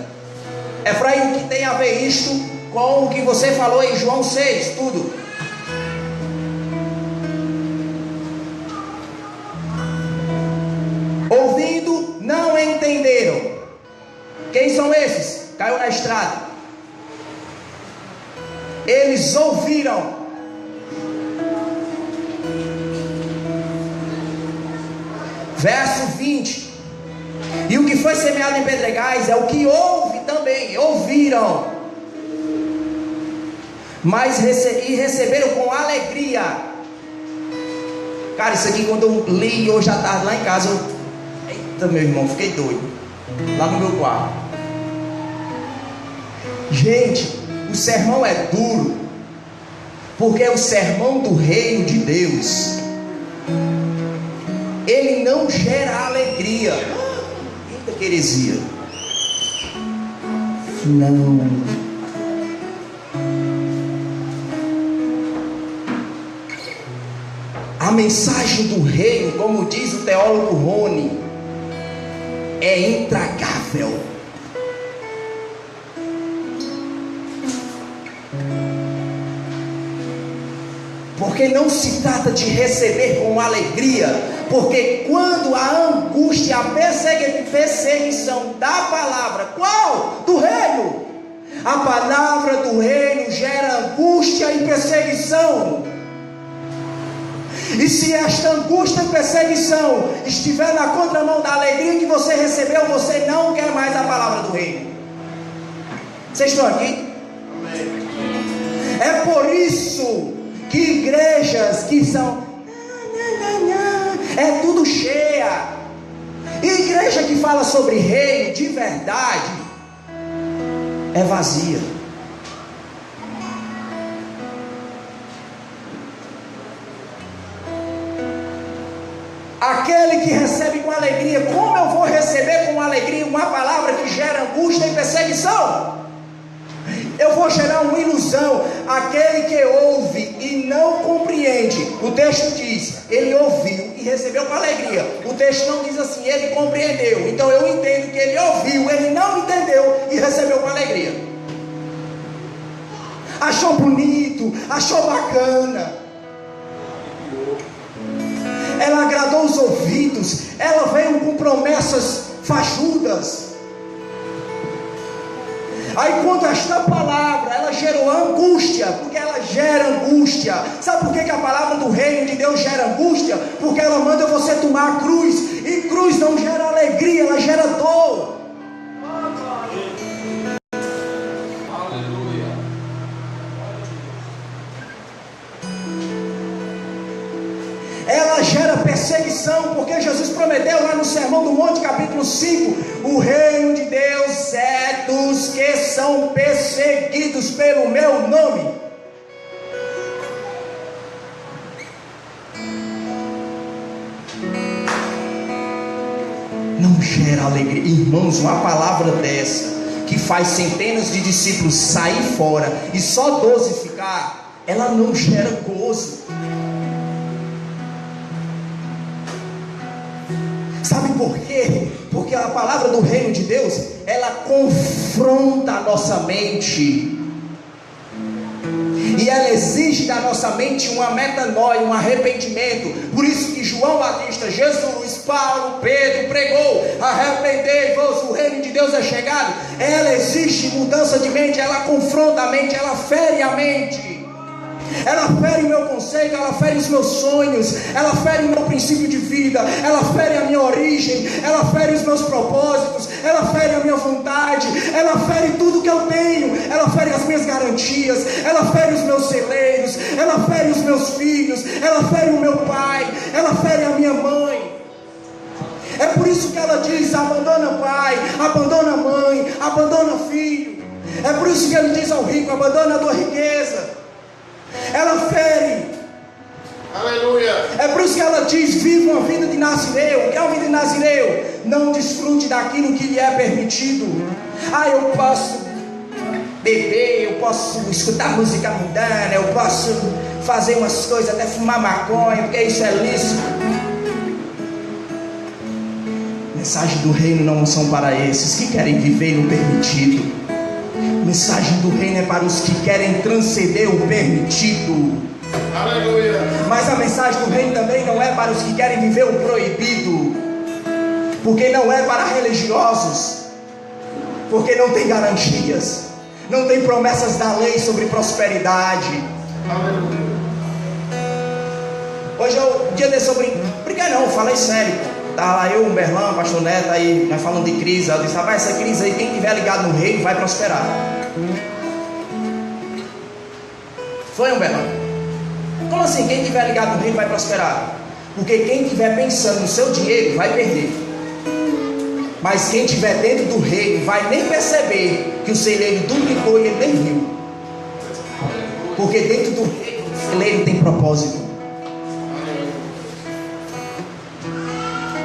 É para aí o que tem a ver isto com o que você falou em João 6, tudo. Ouvindo, não entenderam. Quem são esses? Caiu na estrada. Eles ouviram. Verso 20. E o que foi semeado em pedregais é o que ouve também. Ouviram, mas receberam com alegria. Cara, isso aqui quando eu li hoje à tarde lá em casa, eita, meu irmão, fiquei doido. Lá no meu quarto. Gente, o sermão é duro, porque é o sermão do reino de Deus. Ele não gera alegria. Eita, que heresia. Não. A mensagem do reino, como diz o teólogo Rony, é intragável. Porque não se trata de receber com alegria, porque quando a angústia, a perseguição da palavra, qual? Do reino. A palavra do reino gera angústia e perseguição. E se esta angústia e perseguição estiver na contramão da alegria que você recebeu, você não quer mais a palavra do reino. Vocês estão aqui? É por isso que igrejas que são é tudo cheia, e igreja que fala sobre reino de verdade é vazia. Aquele que recebe com alegria, como eu vou receber com alegria uma palavra que gera angústia e perseguição? Eu vou gerar uma ilusão. Aquele que ouve e não compreende, o texto diz, ele ouviu e recebeu com alegria. O texto não diz assim, ele compreendeu. Então eu entendo que ele ouviu, ele não entendeu e recebeu com alegria. Achou bonito, achou bacana, ela agradou os ouvidos, ela veio com promessas fajudas. Aí quando esta palavra, ela gerou angústia, porque ela gera angústia. Sabe por que a palavra do reino de Deus gera angústia? Porque ela manda você tomar a cruz, e cruz não gera alegria, ela gera dor. Aleluia. Ela gera perseguição, porque Jesus prometeu lá no Sermão do Monte, capítulo 5, o reino de Deus é dos que são perseguidos pelo meu nome. Não gera alegria, irmãos. Uma palavra dessa, que faz centenas de discípulos sair fora e só 12 ficar, ela não gera gozo. Sabe por quê? Porque a palavra do reino de Deus, ela confronta a nossa mente, e ela exige da nossa mente uma metanoia, um arrependimento. Por isso que João Batista, Jesus, Paulo, Pedro pregou: arrependei-vos, o reino de Deus é chegado. Ela exige mudança de mente, ela confronta a mente, ela fere a mente. Ela fere o meu conceito, ela fere os meus sonhos, ela fere o meu princípio de vida, ela fere a minha origem, ela fere os meus propósitos, ela fere a minha vontade, ela fere tudo que eu tenho, ela fere as minhas garantias, ela fere os meus celeiros, ela fere os meus filhos, ela fere o meu pai, ela fere a minha mãe. É por isso que ela diz: abandona pai, abandona mãe, abandona filho. É por isso que ele diz ao rico: abandona a tua riqueza. Ela fere. Aleluia. É por isso que ela diz: viva uma vida de nazireu. O que é uma vida de nazireu? Não desfrute daquilo que lhe é permitido. Eu posso beber, eu posso escutar música mundana, eu posso fazer umas coisas, até fumar maconha, porque isso é lícito. Mensagem do reino não são para esses que querem viver no permitido. Mensagem do reino é para os que querem transcender o permitido. Aleluia. Mas a mensagem do reino também não é para os que querem viver o proibido, porque não é para religiosos, porque não tem garantias, não tem promessas da lei sobre prosperidade. Aleluia. Hoje eu dia desse sobre brincar não, falei sério. Tá lá eu, o Berlan, o pastor Neto, aí nós falando de crise. Eu disse: rapaz, essa crise aí, quem estiver ligado no reino vai prosperar. Foi, Berlan? Como assim, quem estiver ligado no reino vai prosperar? Porque quem estiver pensando no seu dinheiro vai perder. Mas quem estiver dentro do reino vai nem perceber que o celeiro duplicou e ele nem viu. Porque dentro do reino o celeiro tem propósito.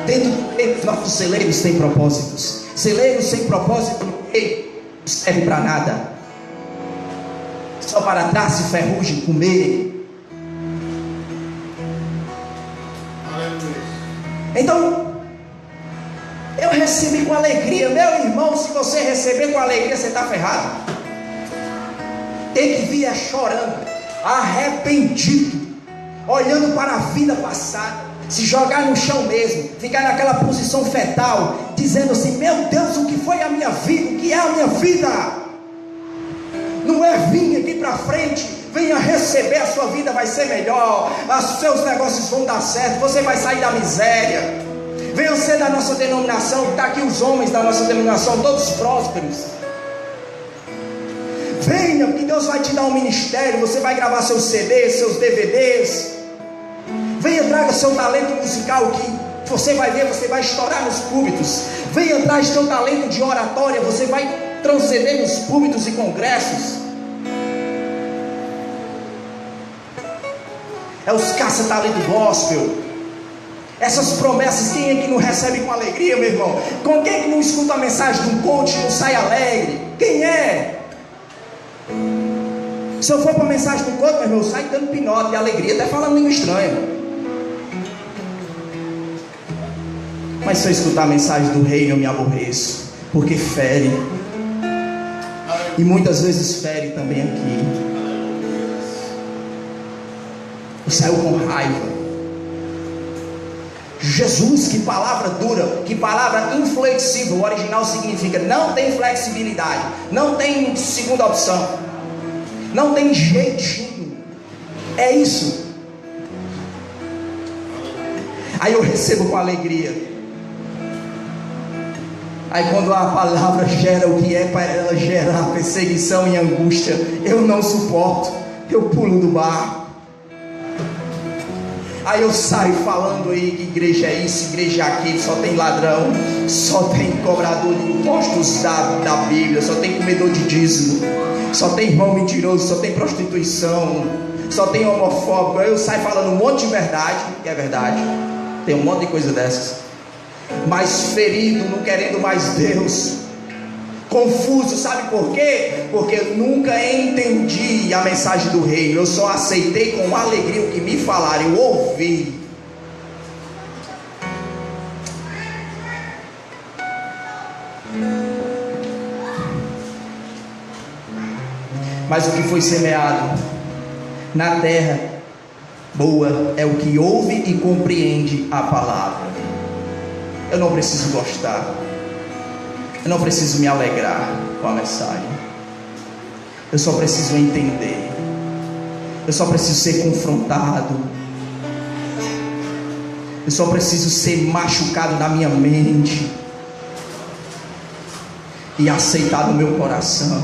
Dentro dos nossos celeiros tem propósitos. Celeiros sem propósito não serve para nada, só para traço e ferrugem comer. Então, eu recebi com alegria. Meu irmão, se você receber com alegria, você está ferrado. Tem que vir chorando, arrependido, olhando para a vida passada, se jogar no chão mesmo, ficar naquela posição fetal, dizendo assim: meu Deus, o que foi a minha vida? O que é a minha vida? Não é vir aqui para frente, venha receber, a sua vida vai ser melhor, os seus negócios vão dar certo, você vai sair da miséria. Venham ser da nossa denominação, está aqui os homens da nossa denominação, todos prósperos. Venha, que Deus vai te dar um ministério, você vai gravar seus CDs, seus DVDs. Venha, traga seu talento musical, que você vai ver, você vai estourar nos púlpitos. Venha, traz seu talento de oratória, você vai transcender nos púlpitos e congressos. É os caça-talento gospel. Essas promessas, quem é que não recebe com alegria, meu irmão? Com quem é que não escuta a mensagem de um coach e não sai alegre? Quem é? Se eu for para a mensagem do coach, meu irmão, eu saio dando pinote de alegria, até falando língua estranha. Mas se eu escutar a mensagem do reino, eu me aborreço, porque fere. E muitas vezes fere também aqui. Eu saio com raiva. Jesus, que palavra dura, que palavra inflexível. O original significa não tem flexibilidade, não tem segunda opção, não tem jeitinho. É isso. Aí eu recebo com alegria. Aí quando a palavra gera o que é para ela gerar perseguição e angústia, eu não suporto, eu pulo do barco. Aí eu saio falando aí que igreja é isso, igreja é aquilo, só tem ladrão, só tem cobrador de impostos da Bíblia, só tem comedor de dízimo, só tem irmão mentiroso, só tem prostituição, só tem homofóbico. Aí eu saio falando um monte de verdade, que é verdade, tem um monte de coisa dessas, mas ferido, não querendo mais Deus, confuso, sabe por quê? Porque eu nunca entendi a mensagem do reino, eu só aceitei com alegria o que me falaram, eu ouvi. Mas o que foi semeado na terra boa é o que ouve e compreende a palavra. Eu não preciso gostar, eu não preciso me alegrar com a mensagem, eu só preciso entender, eu só preciso ser confrontado, eu só preciso ser machucado na minha mente e aceitar no meu coração,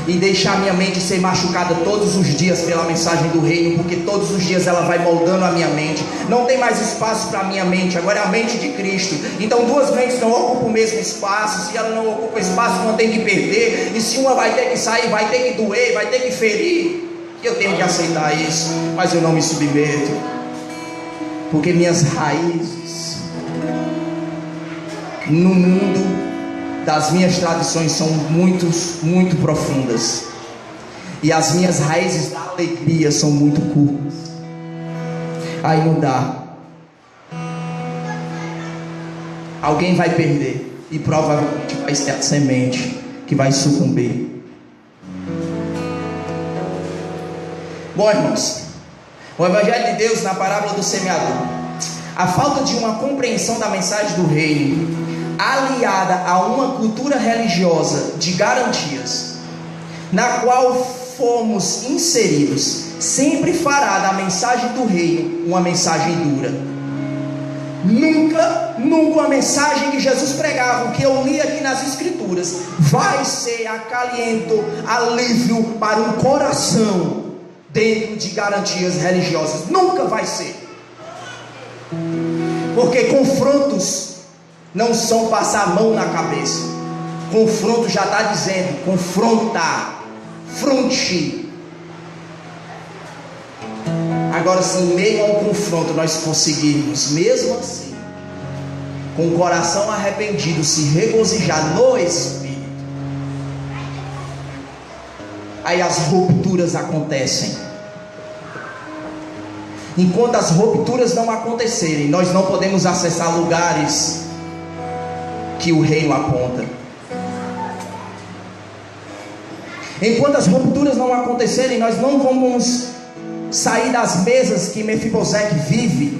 e deixar minha mente ser machucada todos os dias pela mensagem do reino, porque todos os dias ela vai moldando a minha mente. Não tem mais espaço para a minha mente, agora é a mente de Cristo. Então duas mentes não ocupam o mesmo espaço. Se ela não ocupa espaço, uma tem que perder, e se uma vai ter que sair, vai ter que doer, vai ter que ferir. Eu tenho que aceitar isso, mas eu não me submeto, porque minhas raízes no mundo das minhas tradições são muito profundas, e as minhas raízes da alegria são muito curtas. Aí não dá. Alguém vai perder, e provavelmente vai ser a semente que vai sucumbir. Bom, irmãos, o Evangelho de Deus, na parábola do semeador, a falta de uma compreensão da mensagem do reino, aliada a uma cultura religiosa de garantias, na qual fomos inseridos, sempre fará da mensagem do reino uma mensagem dura. Nunca a mensagem que Jesus pregava, o que eu li aqui nas Escrituras, vai ser acalento, alívio para um coração dentro de garantias religiosas. Nunca vai ser, porque confrontos não são passar a mão na cabeça. Confronto já está dizendo, confrontar, fronte. Agora, se em meio a um confronto nós conseguirmos, mesmo assim, com o coração arrependido, se regozijar no Espírito, aí as rupturas acontecem. Enquanto as rupturas não acontecerem, nós não podemos acessar lugares que o reino aponta. Enquanto as rupturas não acontecerem, nós não vamos sair das mesas que Mefiboseque vive,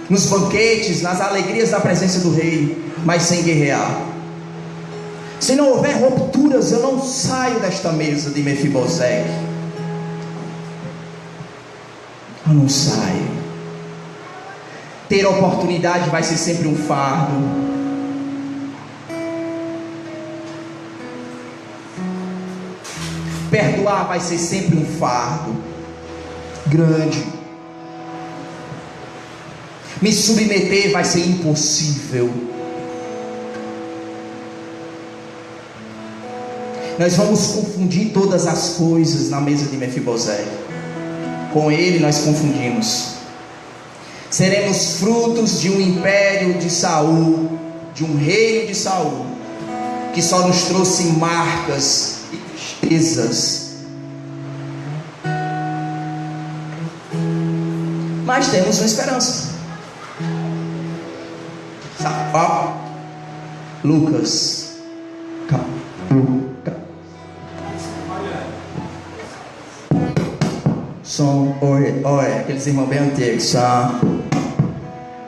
nos banquetes, nas alegrias da presença do rei, mas sem guerrear. Se não houver rupturas, eu não saio desta mesa de Mefiboseque. Eu não saio. Ter oportunidade vai ser sempre um fardo. Perdoar vai ser sempre um fardo grande. Me submeter vai ser impossível. Nós vamos confundir todas as coisas na mesa de Mefiboseque. Com ele nós confundimos. Seremos frutos de um império de Saul, de um reino de Saul, que só nos trouxe marcas e tristezas. Mas temos uma esperança. Ó, Lucas som, oi, aqueles irmãos bem antigos, só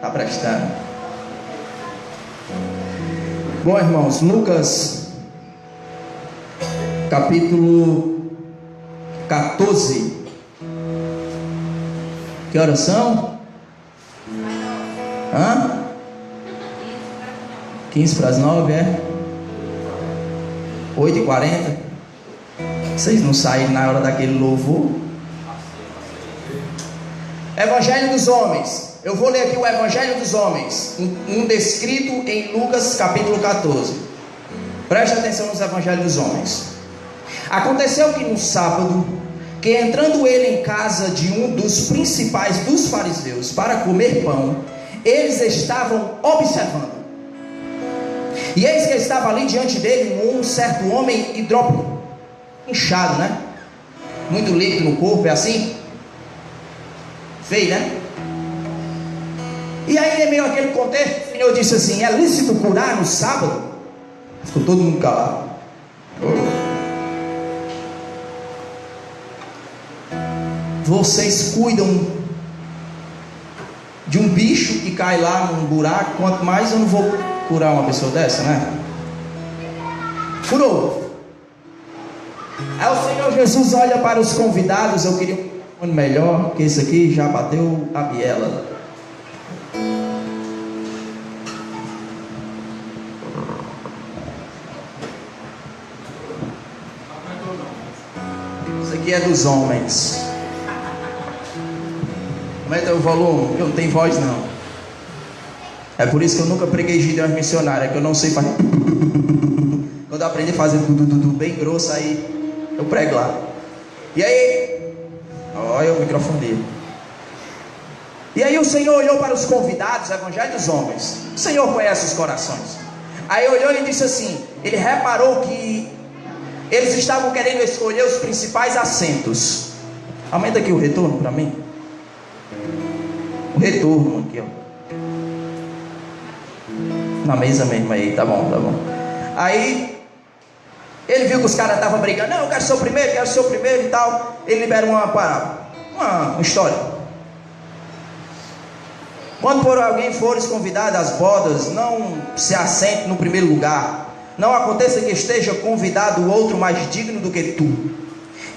tá prestando. Bom, irmãos, Lucas capítulo 14. Que horas são? 15 para as 9, é? 8h40. Vocês não saíram na hora daquele louvor? Evangelho dos Homens. Eu vou ler aqui o Evangelho dos Homens, um descrito em Lucas capítulo 14. Preste atenção nos Evangelhos dos Homens. Aconteceu que no sábado, que entrando ele em casa de um dos principais dos fariseus para comer pão, eles estavam observando. E eis que estava ali diante dele um certo homem hidrópico, inchado, né? Muito líquido no corpo, é assim? Feio, né? E aí, em meio àquele contexto, o Senhor disse assim: é lícito curar no sábado? Ficou todo mundo calado. Vocês cuidam de um bicho que cai lá num buraco, quanto mais eu não vou curar uma pessoa dessa, né? Curou. Aí o Senhor Jesus olha para os convidados. Eu queria um melhor, que esse aqui já bateu a biela. Isso aqui é dos homens. Aumenta o volume, eu não tenho voz não. É por isso que eu nunca preguei Gideões missionários, é que eu não sei fazer. Quando eu aprendi a fazer bem grosso, aí eu prego lá. E aí, olha o microfone. E aí o Senhor olhou para os convidados, Evangelho dos Homens. O Senhor conhece os corações. Aí olhou e disse assim, ele reparou que eles estavam querendo escolher os principais assentos. Aumenta aqui o retorno para mim. O retorno aqui, ó. Na mesa mesmo aí, tá bom, tá bom. Aí ele viu que os caras estavam brigando. Não, eu quero ser o primeiro, quero ser o primeiro e tal. Ele libera uma parábola, uma história. Quando por alguém fores convidado às bodas, não se assente no primeiro lugar. Não aconteça que esteja convidado o outro mais digno do que tu,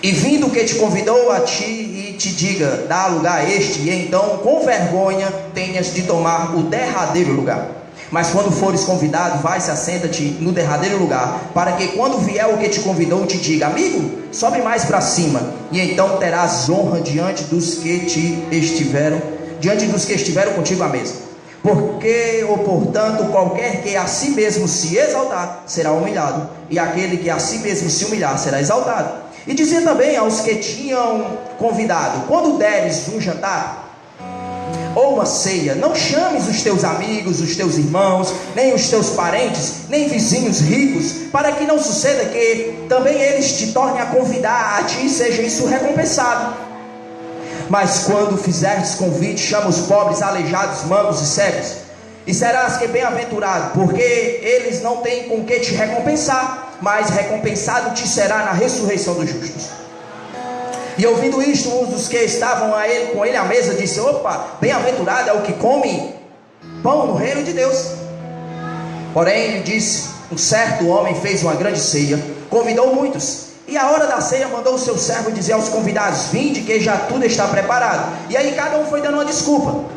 e vindo que te convidou a ti e te diga, dá lugar a este, e então com vergonha tenhas de tomar o derradeiro lugar. Mas quando fores convidado, vai, se assenta-te no derradeiro lugar, para que quando vier o que te convidou, te diga, amigo, sobe mais para cima, e então terás honra diante dos que estiveram contigo à mesa. Porque, ou portanto, qualquer que a si mesmo se exaltar, será humilhado, e aquele que a si mesmo se humilhar, será exaltado. E dizia também aos que tinham convidado, quando deres um jantar, ou uma ceia, não chames os teus amigos, os teus irmãos, nem os teus parentes, nem vizinhos ricos, para que não suceda que também eles te tornem a convidar a ti, e seja isso recompensado. Mas quando fizeres convite, chama os pobres, aleijados, mancos e cegos, e serás que bem-aventurado, porque eles não têm com que te recompensar, mas recompensado te será na ressurreição dos justos. E ouvindo isto, um dos que estavam com ele à mesa disse: opa, bem-aventurado é o que come pão no reino de Deus. Porém ele disse: um certo homem fez uma grande ceia, convidou muitos, e à hora da ceia mandou o seu servo dizer aos convidados: vinde, que já tudo está preparado. E aí cada um foi dando uma desculpa.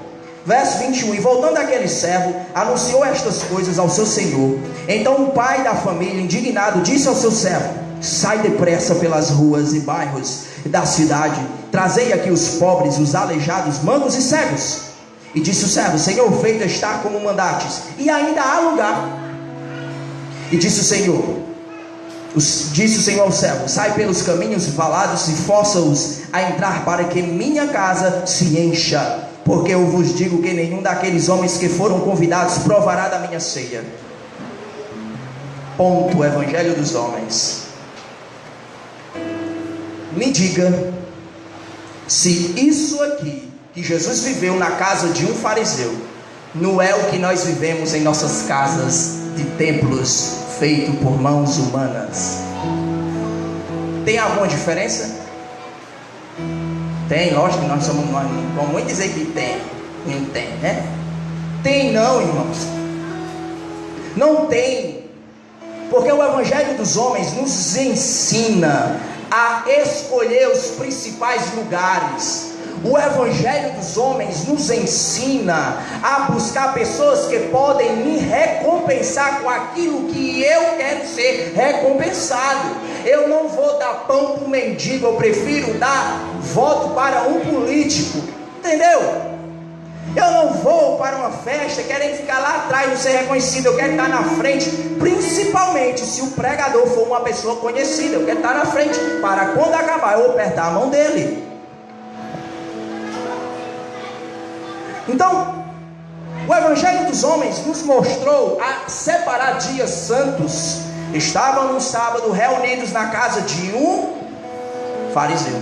Verso 21, e voltando aquele servo, anunciou estas coisas ao seu senhor. Então o pai da família, indignado, disse ao seu servo: sai depressa pelas ruas e bairros da cidade, trazei aqui os pobres, os aleijados, mancos e cegos. E disse o servo: Senhor, feito está como mandates, e ainda há lugar. E disse o Senhor ao servo: sai pelos caminhos valados e força-os a entrar, para que minha casa se encha. Porque eu vos digo que nenhum daqueles homens que foram convidados provará da minha ceia. Ponto. Evangelho dos homens. Me diga se isso aqui que Jesus viveu na casa de um fariseu não é o que nós vivemos em nossas casas de templos feitos por mãos humanas. Tem alguma diferença? Tem, lógico que nós vamos muito dizer que tem. Não tem, né? Tem não, irmãos. Não tem. Porque o Evangelho dos homens nos ensina a escolher os principais lugares. O Evangelho dos homens nos ensina a buscar pessoas que podem me recompensar com aquilo que eu quero ser recompensado. Eu não vou dar pão para um mendigo, eu prefiro dar voto para um político, entendeu? Eu não vou para uma festa querendo ficar lá atrás, não ser reconhecido. Eu quero estar na frente, principalmente se o pregador for uma pessoa conhecida. Eu quero estar na frente, para quando acabar eu apertar a mão dele. Então, o Evangelho dos homens nos mostrou a separar dias santos. Estavam no sábado reunidos na casa de um fariseu.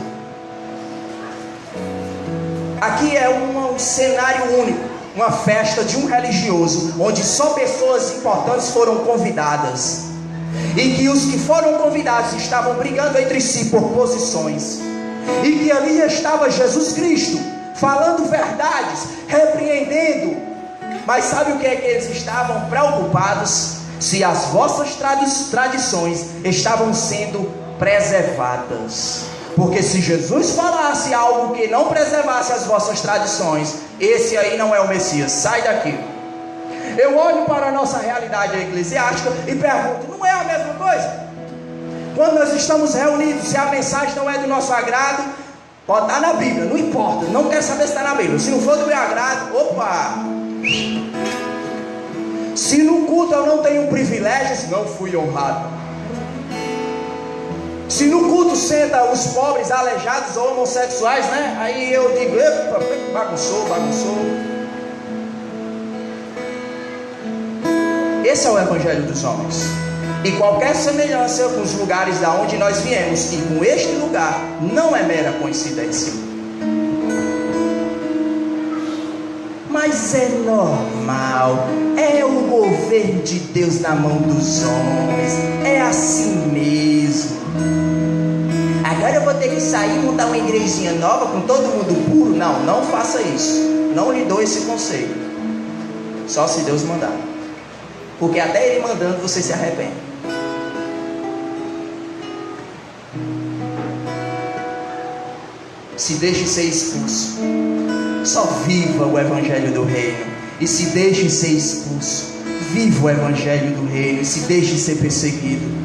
Aqui é um cenário único, uma festa de um religioso, onde só pessoas importantes foram convidadas, e que os que foram convidados estavam brigando entre si por posições, e que ali estava Jesus Cristo, falando verdades, repreendendo. Mas sabe o que é que eles estavam preocupados? Se as vossas tradições estavam sendo preservadas. Porque se Jesus falasse algo que não preservasse as vossas tradições, esse aí não é o Messias, sai daqui. Eu olho para a nossa realidade eclesiástica e pergunto: não é a mesma coisa? Quando nós estamos reunidos, se a mensagem não é do nosso agrado, pode estar na Bíblia, não importa, não quero saber se está na Bíblia. Se não for do meu agrado, opa! Se no culto eu não tenho privilégios, não fui honrado. Se no culto senta os pobres, aleijados ou homossexuais, né? Aí eu digo: epa, bagunçou. Esse é o Evangelho dos homens. E qualquer semelhança com os lugares da onde nós viemos e com este lugar não é mera coincidência. Mas é normal, é o governo de Deus na mão dos homens, é assim mesmo. Agora eu vou ter que sair e montar uma igrejinha nova com todo mundo puro? Não, não faça isso. Não lhe dou esse conselho. Só se Deus mandar. Porque até Ele mandando você se arrepende. Se deixe ser expulso. Só viva o Evangelho do Reino. E se deixe ser expulso. Viva o Evangelho do Reino. E se deixe ser perseguido.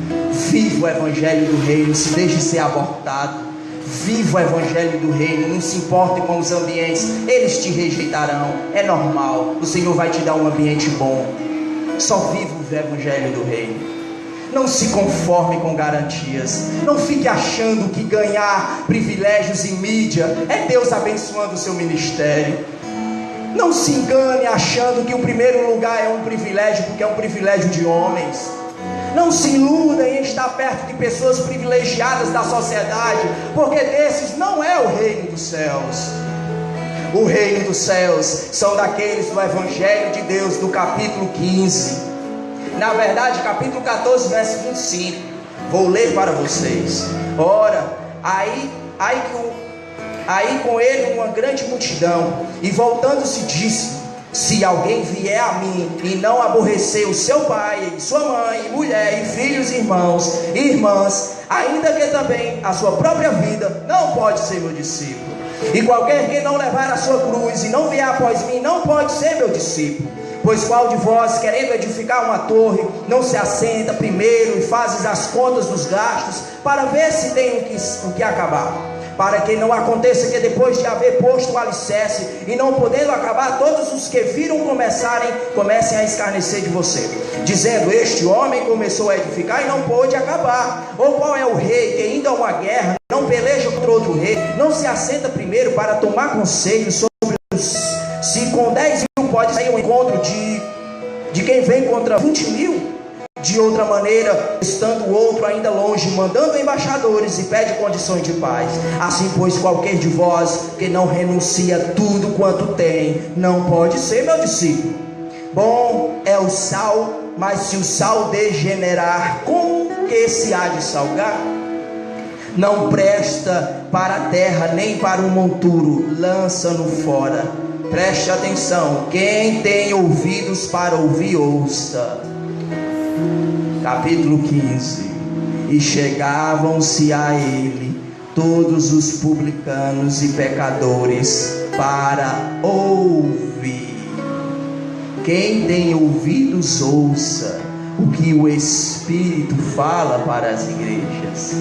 Viva o Evangelho do Reino. Se deixe ser abortado. Viva o Evangelho do Reino. Não se importe com os ambientes. Eles te rejeitarão. É normal. O Senhor vai te dar um ambiente bom. Só viva o Evangelho do Reino. Não se conforme com garantias. Não fique achando que ganhar privilégios em mídia é Deus abençoando o seu ministério. Não se engane achando que o primeiro lugar é um privilégio, porque é um privilégio de homens. Não se iludam em estar perto de pessoas privilegiadas da sociedade, porque desses não é o reino dos céus. O reino dos céus são daqueles do Evangelho de Deus, do capítulo 15. Na verdade, capítulo 14, verso 25. Vou ler para vocês. Ora, aí com ele uma grande multidão, e voltando-se disse: se alguém vier a mim e não aborrecer o seu pai, e sua mãe, e mulher, e filhos, irmãos e irmãs, ainda que também a sua própria vida, não pode ser meu discípulo. E qualquer que não levar a sua cruz e não vier após mim, não pode ser meu discípulo. Pois qual de vós, querendo edificar uma torre, não se assenta primeiro e fazes as contas dos gastos, para ver se tem o que acabar? Para que não aconteça que depois de haver posto o alicerce, e não podendo acabar, todos os que viram comecem a escarnecer de você, dizendo: este homem começou a edificar e não pôde acabar. Ou qual é o rei que, indo a uma guerra, não peleja contra outro rei, não se assenta primeiro para tomar conselho sobre se com 10 mil pode sair um encontro de quem vem contra 20 mil? De outra maneira, estando o outro ainda longe, mandando embaixadores e pede condições de paz. Assim, pois, qualquer de vós que não renuncia tudo quanto tem, não pode ser meu discípulo. Bom é o sal, mas se o sal degenerar, com que se há de salgar? Não presta para a terra, nem para o monturo, lança-no fora. Preste atenção, quem tem ouvidos para ouvir, ouça. Capítulo 15. E chegavam-se a ele todos os publicanos e pecadores para ouvir. Quem tem ouvidos, ouça o que o Espírito fala para as igrejas.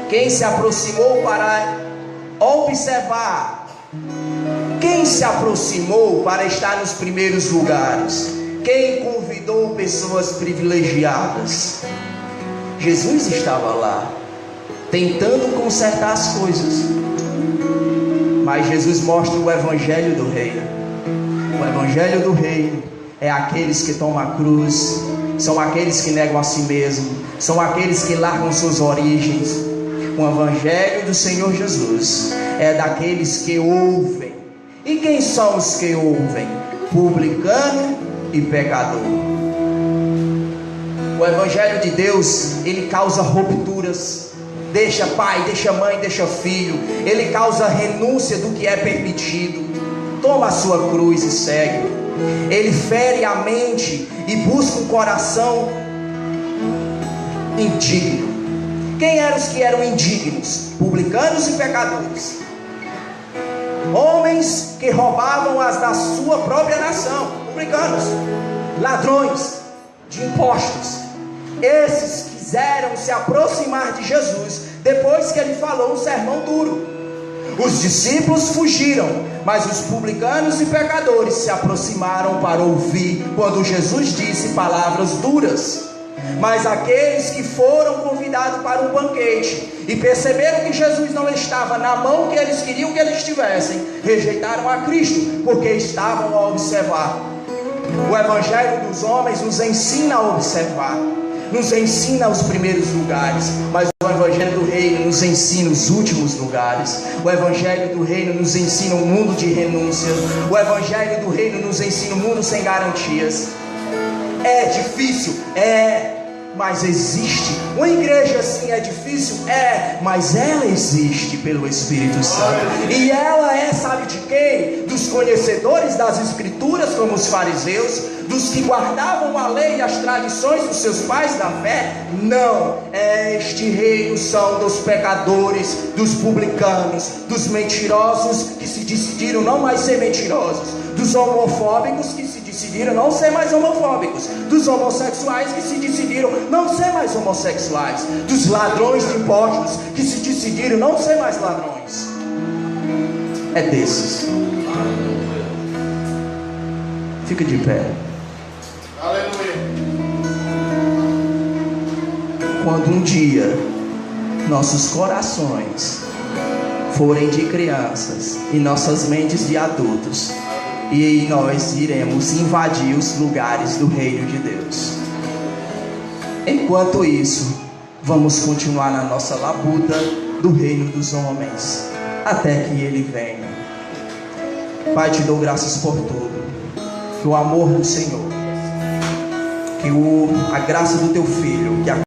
Quem se aproximou para observar? Quem se aproximou para estar nos primeiros lugares? Quem convidou pessoas privilegiadas? Jesus estava lá, tentando consertar as coisas. Mas Jesus mostra o Evangelho do Reino. O Evangelho do Reino é aqueles que tomam a cruz, são aqueles que negam a si mesmo, são aqueles que largam suas origens. O Evangelho do Senhor Jesus é daqueles que ouvem. E quem são os que ouvem? Publicano e pecador. O Evangelho de Deus, ele causa rupturas. Deixa pai, deixa mãe, deixa filho. Ele causa renúncia do que é permitido. Toma a sua cruz e segue. Ele fere a mente e busca um coração indigno. Quem eram os que eram indignos? Publicanos e pecadores. Homens que roubavam as da sua própria nação. Publicanos, ladrões de impostos. Esses quiseram se aproximar de Jesus depois que ele falou um sermão duro. Os discípulos fugiram, mas os publicanos e pecadores se aproximaram para ouvir quando Jesus disse palavras duras. Mas aqueles que foram convidados para um banquete e perceberam que Jesus não estava na mão que eles queriam que ele estivessem, rejeitaram a Cristo, porque estavam a observar. O Evangelho dos homens nos ensina a observar, nos ensina os primeiros lugares, mas o Evangelho do Reino nos ensina os últimos lugares. O Evangelho do Reino nos ensina um mundo de renúncia. O Evangelho do Reino nos ensina um mundo sem garantias. É difícil? É, mas existe. Uma igreja assim é difícil? É, mas ela existe pelo Espírito Santo. E ela é, sabe de quem? Dos conhecedores das Escrituras, como os fariseus, dos que guardavam a lei e as tradições dos seus pais da fé? Não, este reino são dos pecadores, dos publicanos, dos mentirosos que se decidiram não mais ser mentirosos, dos homofóbicos que se decidiram não ser mais homofóbicos, dos homossexuais que se decidiram não ser mais homossexuais, dos ladrões de impostos que se decidiram não ser mais ladrões. É desses. Fica de pé. Aleluia. Quando um dia nossos corações forem de crianças e nossas mentes de adultos, e nós iremos invadir os lugares do reino de Deus. Enquanto isso, vamos continuar na nossa labuta do reino dos homens, até que Ele venha. Pai, te dou graças por tudo. Que o amor do Senhor, que a graça do Teu Filho, que a